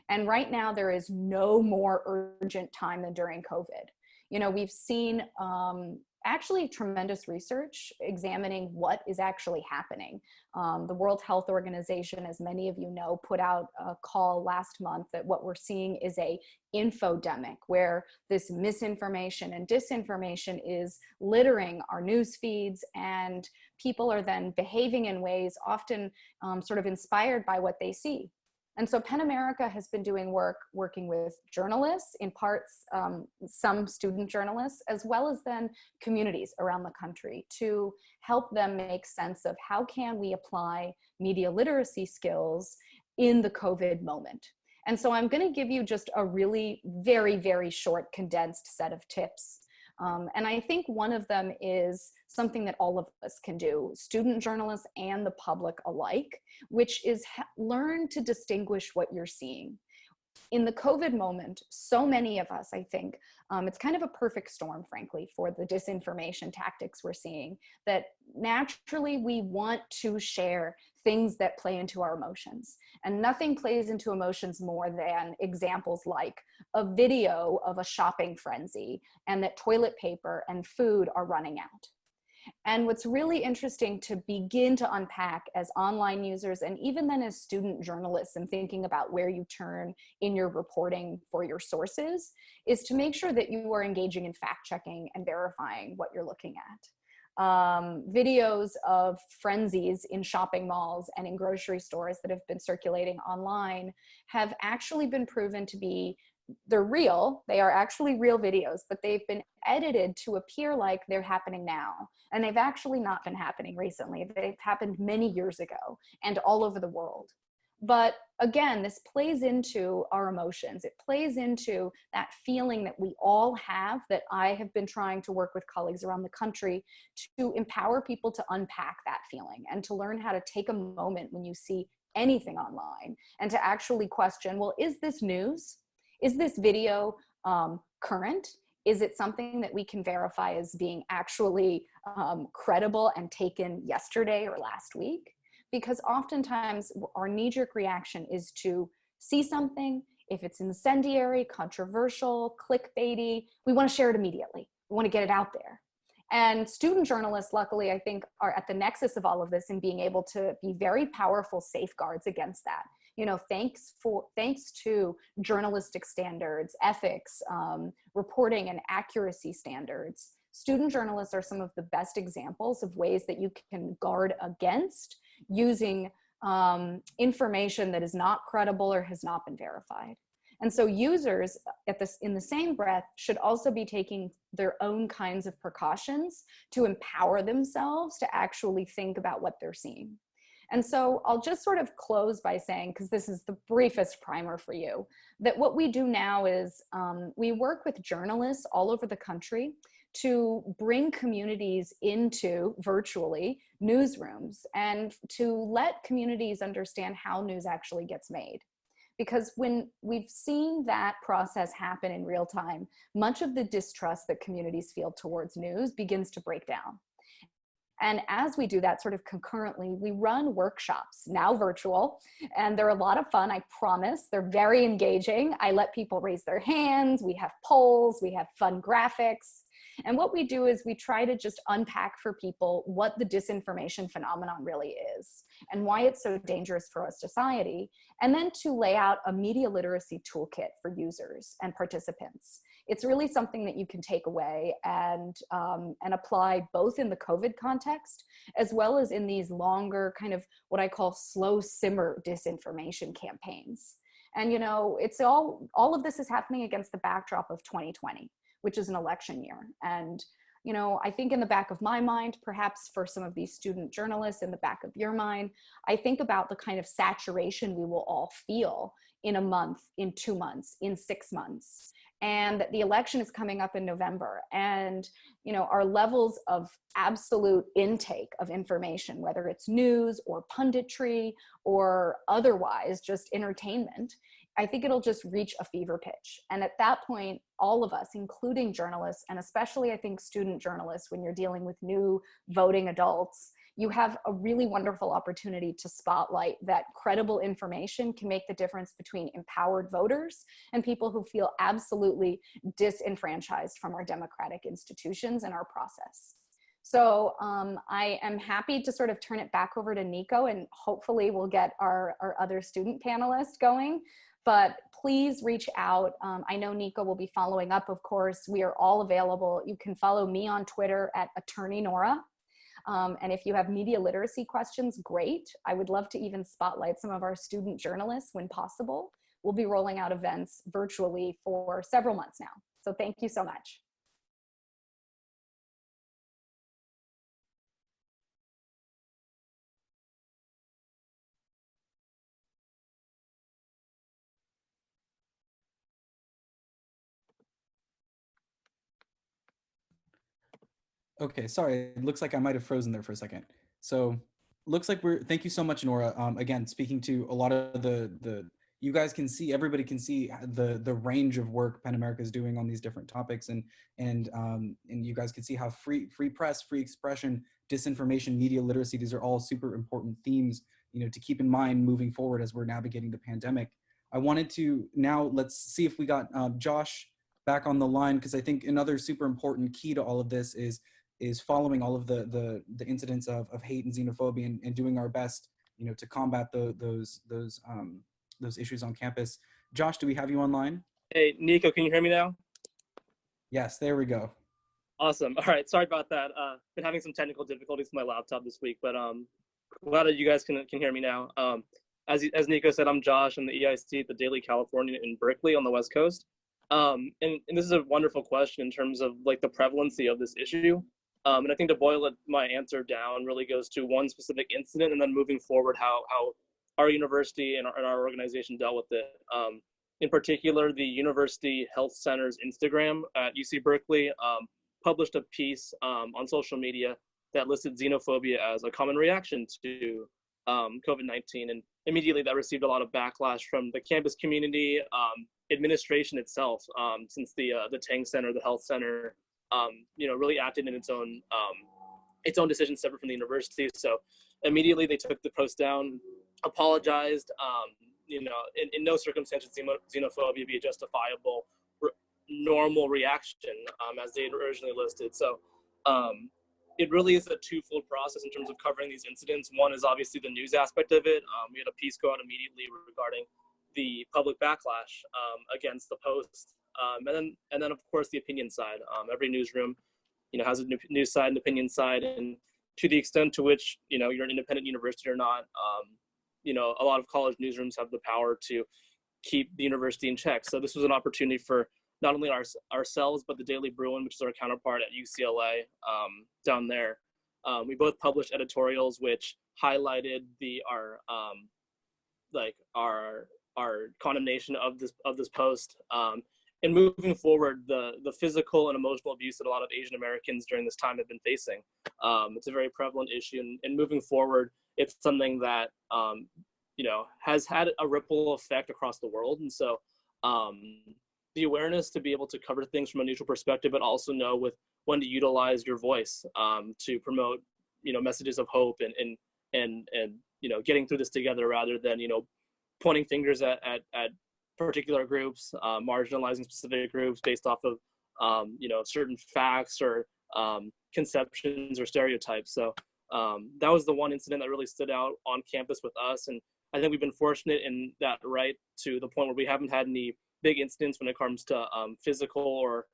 And right now there is no more urgent time than during COVID. You know, we've seen actually tremendous research examining what is actually happening. The World Health Organization, as many of you know, put out a call last month that what we're seeing is a infodemic, where this misinformation and disinformation is littering our news feeds, and people are then behaving in ways often sort of inspired by what they see. And so PEN America has been doing working with journalists, in parts, some student journalists, as well as then communities around the country, to help them make sense of how can we apply media literacy skills in the COVID moment. And so I'm going to give you just a really very, very short condensed set of tips. And I think one of them is something that all of us can do, student journalists and the public alike, which is learn to distinguish what you're seeing. In the COVID moment, so many of us, I think, it's kind of a perfect storm, frankly, for the disinformation tactics we're seeing, that naturally we want to share things that play into our emotions. And nothing plays into emotions more than examples like a video of a shopping frenzy and that toilet paper and food are running out. And what's really interesting to begin to unpack as online users, and even then as student journalists, and thinking about where you turn in your reporting for your sources, is to make sure that you are engaging in fact checking and verifying what you're looking at. Videos of frenzies in shopping malls and in grocery stores that have been circulating online have actually been proven to be, they're real, they are actually real videos, but they've been edited to appear like they're happening now. And they've actually not been happening recently. They've happened many years ago and all over the world. But again, this plays into our emotions. It plays into that feeling that we all have, that I have been trying to work with colleagues around the country to empower people to unpack that feeling and to learn how to take a moment when you see anything online and to actually question, well, is this news? Is this video current? Is it something that we can verify as being actually credible and taken yesterday or last week? Because oftentimes our knee-jerk reaction is to see something, if it's incendiary, controversial, clickbaity, we want to share it immediately. We want to get it out there. And student journalists, luckily, I think, are at the nexus of all of this in being able to be very powerful safeguards against that. You know, thanks to journalistic standards, ethics, reporting and accuracy standards, student journalists are some of the best examples of ways that you can guard against using information that is not credible or has not been verified. And so users in the same breath should also be taking their own kinds of precautions to empower themselves to actually think about what they're seeing. And so I'll just sort of close by saying, because this is the briefest primer for you, that what we do now is we work with journalists all over the country to bring communities into virtually newsrooms and to let communities understand how news actually gets made. Because when we've seen that process happen in real time, much of the distrust that communities feel towards news begins to break down. And as we do that sort of concurrently, we run workshops, now virtual, and they're a lot of fun, I promise. They're very engaging. I let people raise their hands, we have polls, we have fun graphics. And what we do is we try to just unpack for people what the disinformation phenomenon really is and why it's so dangerous for our society, and then to lay out a media literacy toolkit for users and participants. It's really something that you can take away and apply both in the COVID context, as well as in these longer kind of what I call slow simmer disinformation campaigns. And, you know, it's all of this is happening against the backdrop of 2020, which is an election year. And, you know, I think in the back of my mind, perhaps for some of these student journalists in the back of your mind, I think about the kind of saturation we will all feel in a month, in 2 months, in 6 months. And the election is coming up in November. And, you know, our levels of absolute intake of information, whether it's news or punditry or otherwise just entertainment, I think it'll just reach a fever pitch. And at that point, all of us, including journalists, and especially I think student journalists, when you're dealing with new voting adults, you have a really wonderful opportunity to spotlight that credible information can make the difference between empowered voters and people who feel absolutely disenfranchised from our democratic institutions and our process. So I am happy to sort of turn it back over to Nico, and hopefully we'll get our other student panelists going. But please reach out. I know Nico will be following up, of course. We are all available. You can follow me on Twitter at Attorney Nora. And if you have media literacy questions, great. I would love to even spotlight some of our student journalists when possible. We'll be rolling out events virtually for several months now. So thank you so much. Okay, sorry, it looks like I might have frozen there for a second. So looks like thank you so much, Nora. Again, speaking to a lot of you guys can see, everybody can see the range of work PEN America is doing on these different topics, and you guys can see how free press, free expression, disinformation, media literacy, these are all super important themes, you know, to keep in mind moving forward as we're navigating the pandemic. I wanted to now, let's see if we got Josh back on the line, because I think another super important key to all of this is following all of the incidents of hate and xenophobia, and doing our best, you know, to combat those issues on campus. Josh, do we have you online? Hey, Nico, can you hear me now? Yes, there we go. Awesome. All right, sorry about that. Been having some technical difficulties with my laptop this week, but glad that you guys can hear me now. As Nico said, I'm Josh. I'm the EIC at the Daily Californian in Berkeley on the West Coast. And this is a wonderful question in terms of like the prevalency of this issue. And I think to boil my answer down really goes to one specific incident, and then moving forward, how our university and our organization dealt with it. In particular, the University Health Center's Instagram at UC Berkeley published a piece on social media that listed xenophobia as a common reaction to COVID-19. And immediately that received a lot of backlash from the campus community, administration itself, since the Tang Center, the health center, really acted in its own decision separate from the university. So immediately they took the post down, apologized. In no circumstances xenophobia be a justifiable normal reaction, as they had originally listed. So it really is a twofold process in terms of covering these incidents. One is obviously the news aspect of it. We had a piece go out immediately regarding the public backlash against the post. And then of course the opinion side. Every newsroom, has a news side and opinion side, and to the extent to which you're an independent university or not, a lot of college newsrooms have the power to keep the university in check. So this was an opportunity for not only ourselves, but the Daily Bruin, which is our counterpart at UCLA down there. We both published editorials which highlighted our condemnation of this post. And moving forward, the physical and emotional abuse that a lot of Asian Americans during this time have been facing. It's a very prevalent issue, and moving forward, it's something that has had a ripple effect across the world. And so the awareness to be able to cover things from a neutral perspective, but also know when to utilize your voice to promote messages of hope and getting through this together, rather than pointing fingers at particular groups, marginalizing specific groups based off of certain facts or conceptions or stereotypes. So that was the one incident that really stood out on campus with us, and I think we've been fortunate in that, right, to the point where we haven't had any big incidents when it comes to physical or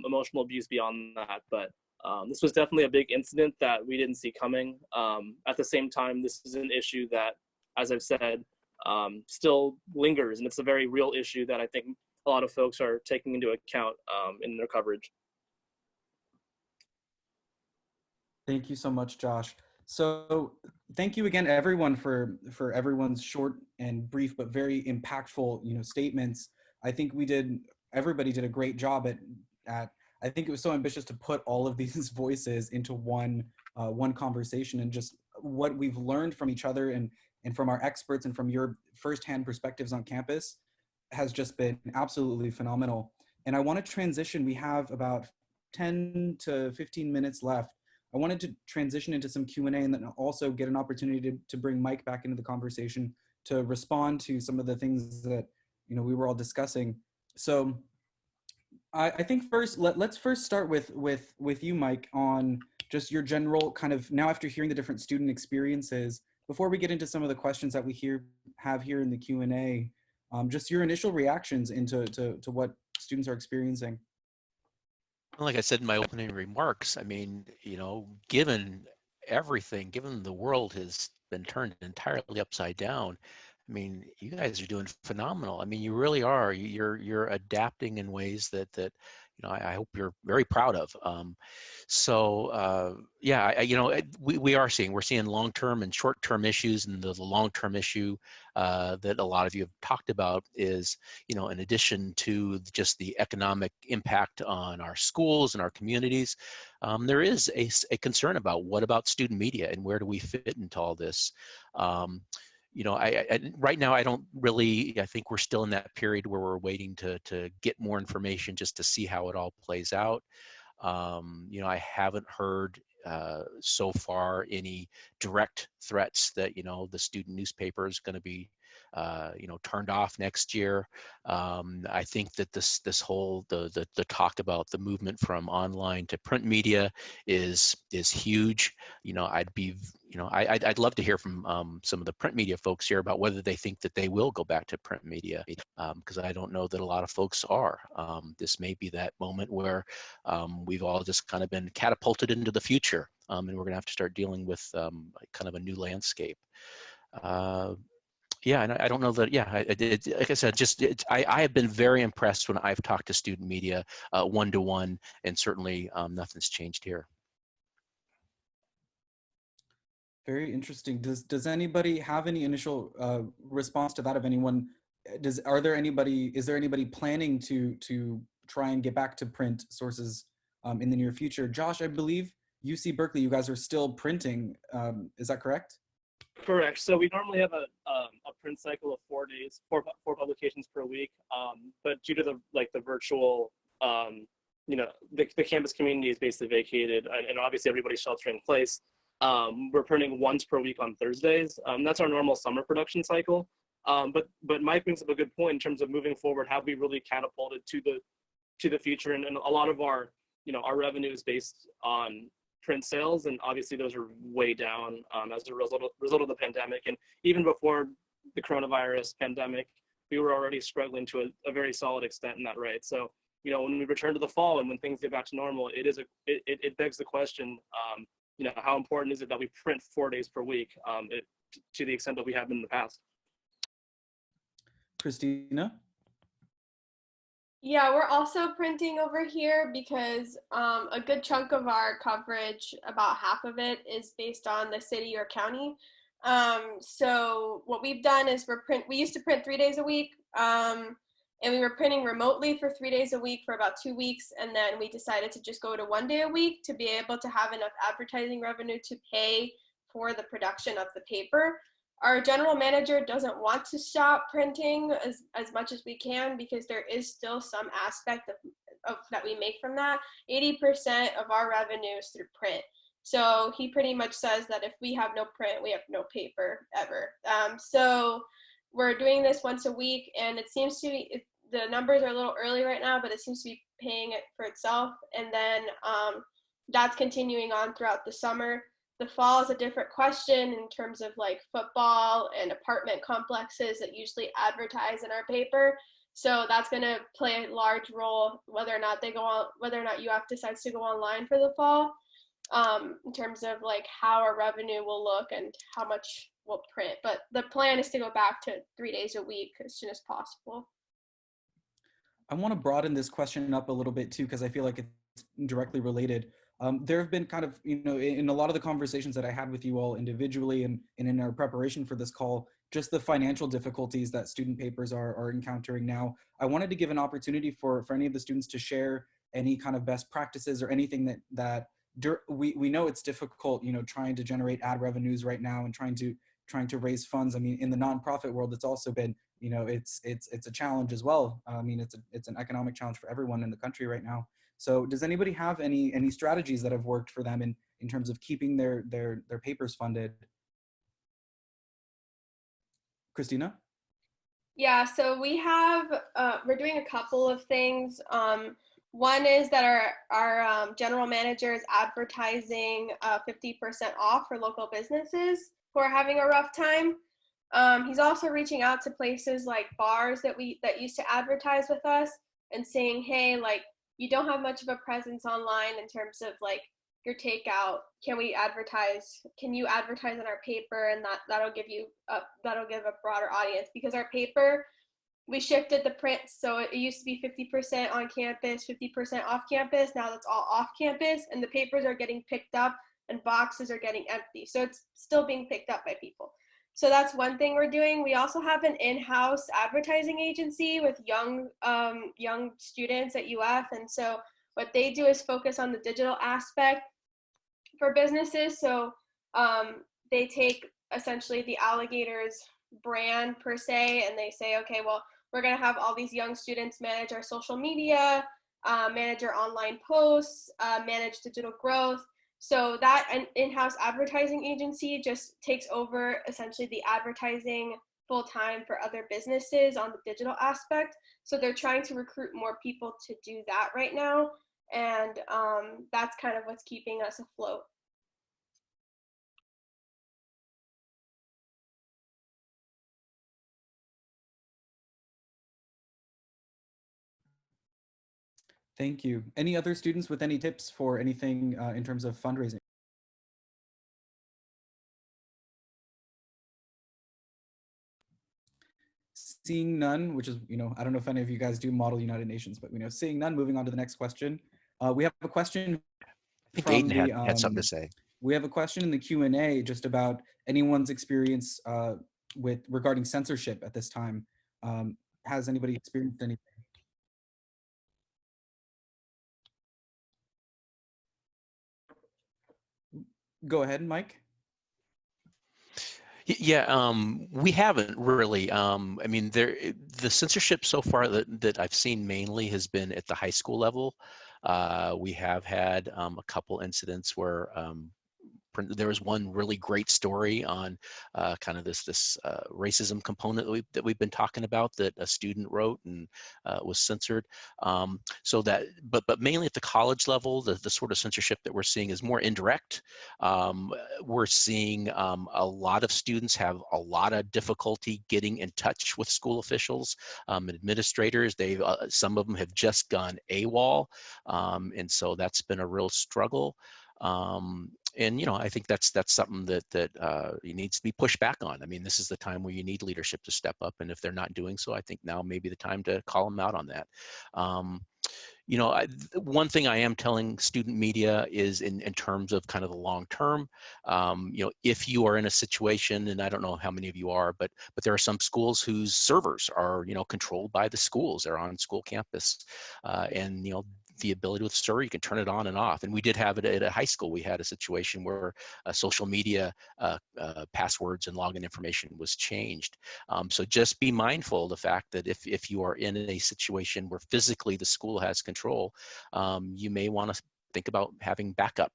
emotional abuse beyond that. But this was definitely a big incident that we didn't see coming. At the same time, this is an issue that, as I've said, still lingers, and it's a very real issue that I think a lot of folks are taking into account in their coverage. Thank you so much, Josh. So thank you again, everyone, for everyone's short and brief but very impactful, statements. I think everybody did a great job at. I think it was so ambitious to put all of these voices into one conversation, and just what we've learned from each other and from our experts and from your firsthand perspectives on campus has just been absolutely phenomenal. And I want to transition. We have about 10 to 15 minutes left. I wanted to transition into some Q&A and then also get an opportunity to bring Mike back into the conversation to respond to some of the things that we were all discussing. So I think first, let's first start with you, Mike, on just your general kind of, now after hearing the different student experiences, before we get into some of the questions that we have here in the Q&A, just your initial reactions to what students are experiencing. Like I said in my opening remarks, I mean, given everything, given the world has been turned entirely upside down, I mean, you guys are doing phenomenal. I mean, you really are. You're adapting in ways that I hope you're very proud of. We're seeing long-term and short-term issues, and the long-term issue that a lot of you have talked about is, in addition to just the economic impact on our schools and our communities, there is a concern about what about student media and where do we fit into all this. Right now, I think we're still in that period where we're waiting to get more information just to see how it all plays out. I haven't heard so far any direct threats that, the student newspaper is going to be, turned off next year. I think that this whole, the talk about the movement from online to print media is huge. I'd love to hear from some of the print media folks here about whether they think that they will go back to print media, because I don't know that a lot of folks are. This may be that moment where we've all just kind of been catapulted into the future, and we're going to have to start dealing with kind of a new landscape. And I don't know that, like I said, I have been very impressed when I've talked to student media one-to-one, and certainly nothing's changed here. Very interesting. Does anybody have any initial response to that? Of anyone? Is there anybody planning to try and get back to print sources in the near future? Josh, I believe UC Berkeley, you guys are still printing. Is that correct? Correct. So we normally have a print cycle of 4 days, four publications per week. But due to the virtual, the campus community is basically vacated, and obviously everybody's sheltering in place. We're printing once per week on Thursdays. That's our normal summer production cycle. But Mike brings up a good point in terms of moving forward. Have we really catapulted to the future? And a lot of our our revenue is based on print sales, and obviously those are way down as a result of the pandemic. And even before the coronavirus pandemic, we were already struggling to a very solid extent in that, right? So when we return to the fall and when things get back to normal, it begs the question, how important is it that we print 4 days per week to the extent that we have in the past? Christina? Yeah, we're also printing over here because a good chunk of our coverage, about half of it, is based on the city or county. So what we've done is we used to print 3 days a week, and we were printing remotely for 3 days a week for about 2 weeks, and then we decided to just go to 1 day a week to be able to have enough advertising revenue to pay for the production of the paper. Our general manager doesn't want to stop printing as much as we can because there is still some aspect of that we make from that. 80% of our revenue is through print. So he pretty much says that if we have no print, we have no paper ever. So we're doing this once a week, and it seems to be, the numbers are a little early right now, but it seems to be paying it for itself. And then that's continuing on throughout the summer. The fall is a different question in terms of like football and apartment complexes that usually advertise in our paper. So that's going to play a large role whether or not UF decides to go online for the fall, in terms of like how our revenue will look and how much we'll print. But the plan is to go back to 3 days a week as soon as possible. I want to broaden this question up a little bit too, because I feel like it's directly related. There have been kind of, in a lot of the conversations that I had with you all individually and in our preparation for this call, just the financial difficulties that student papers are encountering now. I wanted to give an opportunity for any of the students to share any kind of best practices or anything that we know it's difficult, trying to generate ad revenues right now and trying to raise funds. I mean, in the nonprofit world, it's also been, it's a challenge as well. I mean, it's an economic challenge for everyone in the country right now. So does anybody have any strategies that have worked for them in terms of keeping their papers funded? Christina? Yeah, so we have, we're doing a couple of things. One is that our general manager is advertising 50% off for local businesses who are having a rough time. He's also reaching out to places like bars that used to advertise with us and saying, hey, like, you don't have much of a presence online in terms of like your takeout. Can you advertise in our paper? And that'll give a broader audience, because our paper, we shifted the print. So it used to be 50% on campus, 50% off campus. Now that's all off campus, and the papers are getting picked up and boxes are getting empty. So it's still being picked up by people. So that's one thing we're doing. We also have an in-house advertising agency with young students at UF. And so what they do is focus on the digital aspect for businesses. So they take essentially the Alligator's brand per se, and they say, okay, well, we're going to have all these young students manage our social media, manage our online posts, manage digital growth. So that an in-house advertising agency just takes over essentially the advertising full time for other businesses on the digital aspect. So they're trying to recruit more people to do that right now. And that's kind of what's keeping us afloat. Thank you. Any other students with any tips for anything in terms of fundraising? Seeing none, which is, I don't know if any of you guys do model United Nations, but seeing none, moving on to the next question. We have a question I think Aidan had something to say. We have a question in the Q&A just about anyone's experience regarding censorship at this time. Has anybody experienced anything? Go ahead, Mike. Yeah, we haven't really. I mean, the censorship so far that I've seen mainly has been at the high school level. We have had a couple incidents where there was one really great story on kind of this racism component that we've been talking about that a student wrote and was censored. So that, but mainly at the college level, the sort of censorship that we're seeing is more indirect. We're seeing a lot of students have a lot of difficulty getting in touch with school officials, administrators. Some of them have just gone AWOL, and so that's been a real struggle. And I think that's something that needs to be pushed back on. I mean, this is the time where you need leadership to step up, and if they're not doing so, I think now may be the time to call them out on that. One thing I am telling student media is in terms of kind of the long term, if you are in a situation, and I don't know how many of you are, but there are some schools whose servers are, controlled by the schools. They're on school campus, and, the ability with server, you can turn it on and off. And we did have it at a high school. We had a situation where social media passwords and login information was changed. So just be mindful of the fact that if you are in a situation where physically the school has control, you may want to think about having backup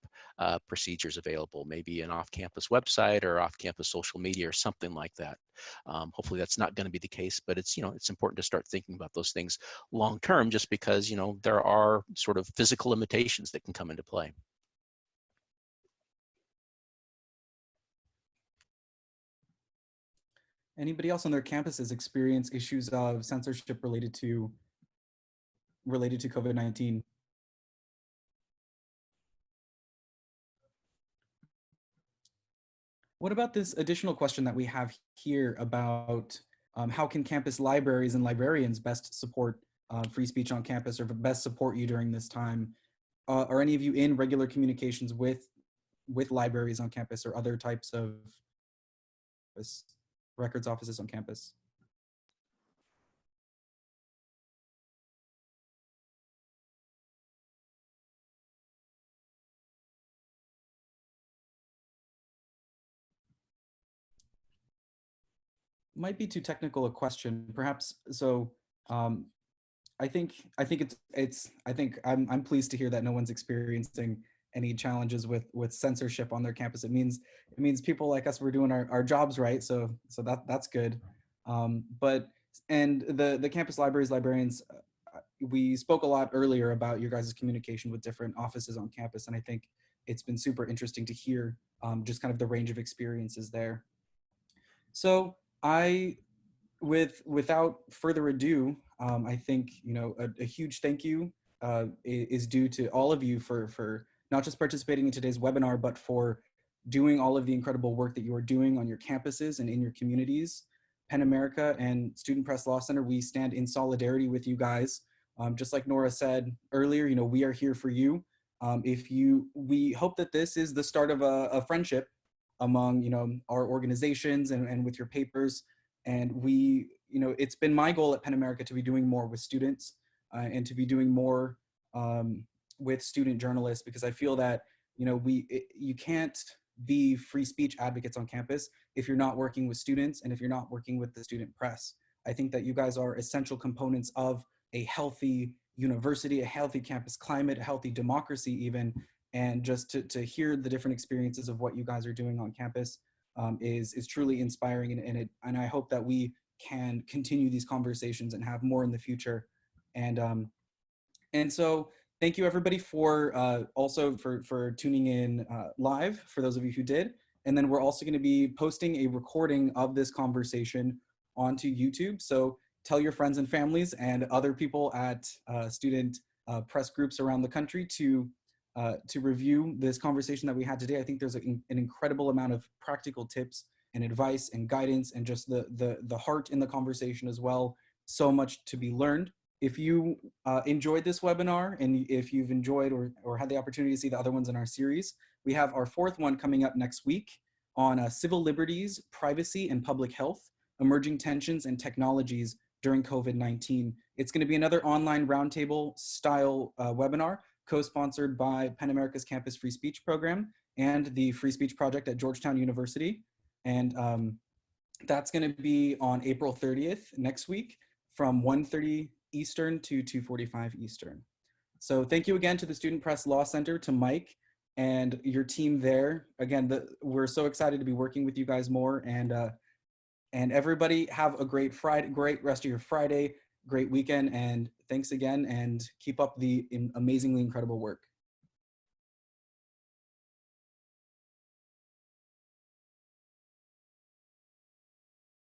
procedures available, maybe an off-campus website or off-campus social media or something like that. Hopefully that's not going to be the case, but it's, it's important to start thinking about those things long-term, just because, there are sort of physical limitations that can come into play. Anybody else on their campuses experience issues of censorship related to COVID-19? What about this additional question that we have here about how can campus libraries and librarians best support free speech on campus, or best support you during this time? Are any of you in regular communications with libraries on campus or other types of records offices on campus? Might be too technical a question, perhaps. So I think I'm pleased to hear that no one's experiencing any challenges with censorship on their campus. It means people like us, we're doing our jobs right. So that's good. But the campus librarians, we spoke a lot earlier about your guys' communication with different offices on campus, and I think it's been super interesting to hear just kind of the range of experiences there. So without further ado, I think a huge thank you is due to all of you for not just participating in today's webinar, but for doing all of the incredible work that you are doing on your campuses and in your communities. PEN America and Student Press Law Center, we stand in solidarity with you guys. Just like Nora said earlier, we are here for you. We hope that this is the start of a friendship among our organizations and with your papers. And it's been my goal at PEN America to be doing more with students and to be doing more with student journalists, because I feel that you can't be free speech advocates on campus if you're not working with students and if you're not working with the student press. I think that you guys are essential components of a healthy university, a healthy campus climate, a healthy democracy even, and just to hear the different experiences of what you guys are doing on campus is truly inspiring, and I hope that we can continue these conversations and have more in the future. And so thank you everybody for also for tuning in live, for those of you who did. And then we're also going to be posting a recording of this conversation onto YouTube. So tell your friends and families and other people at student press groups around the country to review this conversation that we had today. I think there's an incredible amount of practical tips and advice and guidance, and just the heart in the conversation as well. So much to be learned. If you enjoyed this webinar, and if you've enjoyed or had the opportunity to see the other ones in our series, we have our 4th one coming up next week on civil liberties, privacy, and public health, emerging tensions and technologies during COVID-19. It's going to be another online roundtable style webinar, co-sponsored by PEN America's Campus Free Speech Program and the Free Speech Project at Georgetown University. And that's going to be on April 30th next week from 1:30 Eastern to 2:45 Eastern. So thank you again to the Student Press Law Center, to Mike and your team there. Again, we're so excited to be working with you guys more, and everybody have a great Friday, great rest of your Friday, great weekend, and thanks again, and keep up the amazingly incredible work.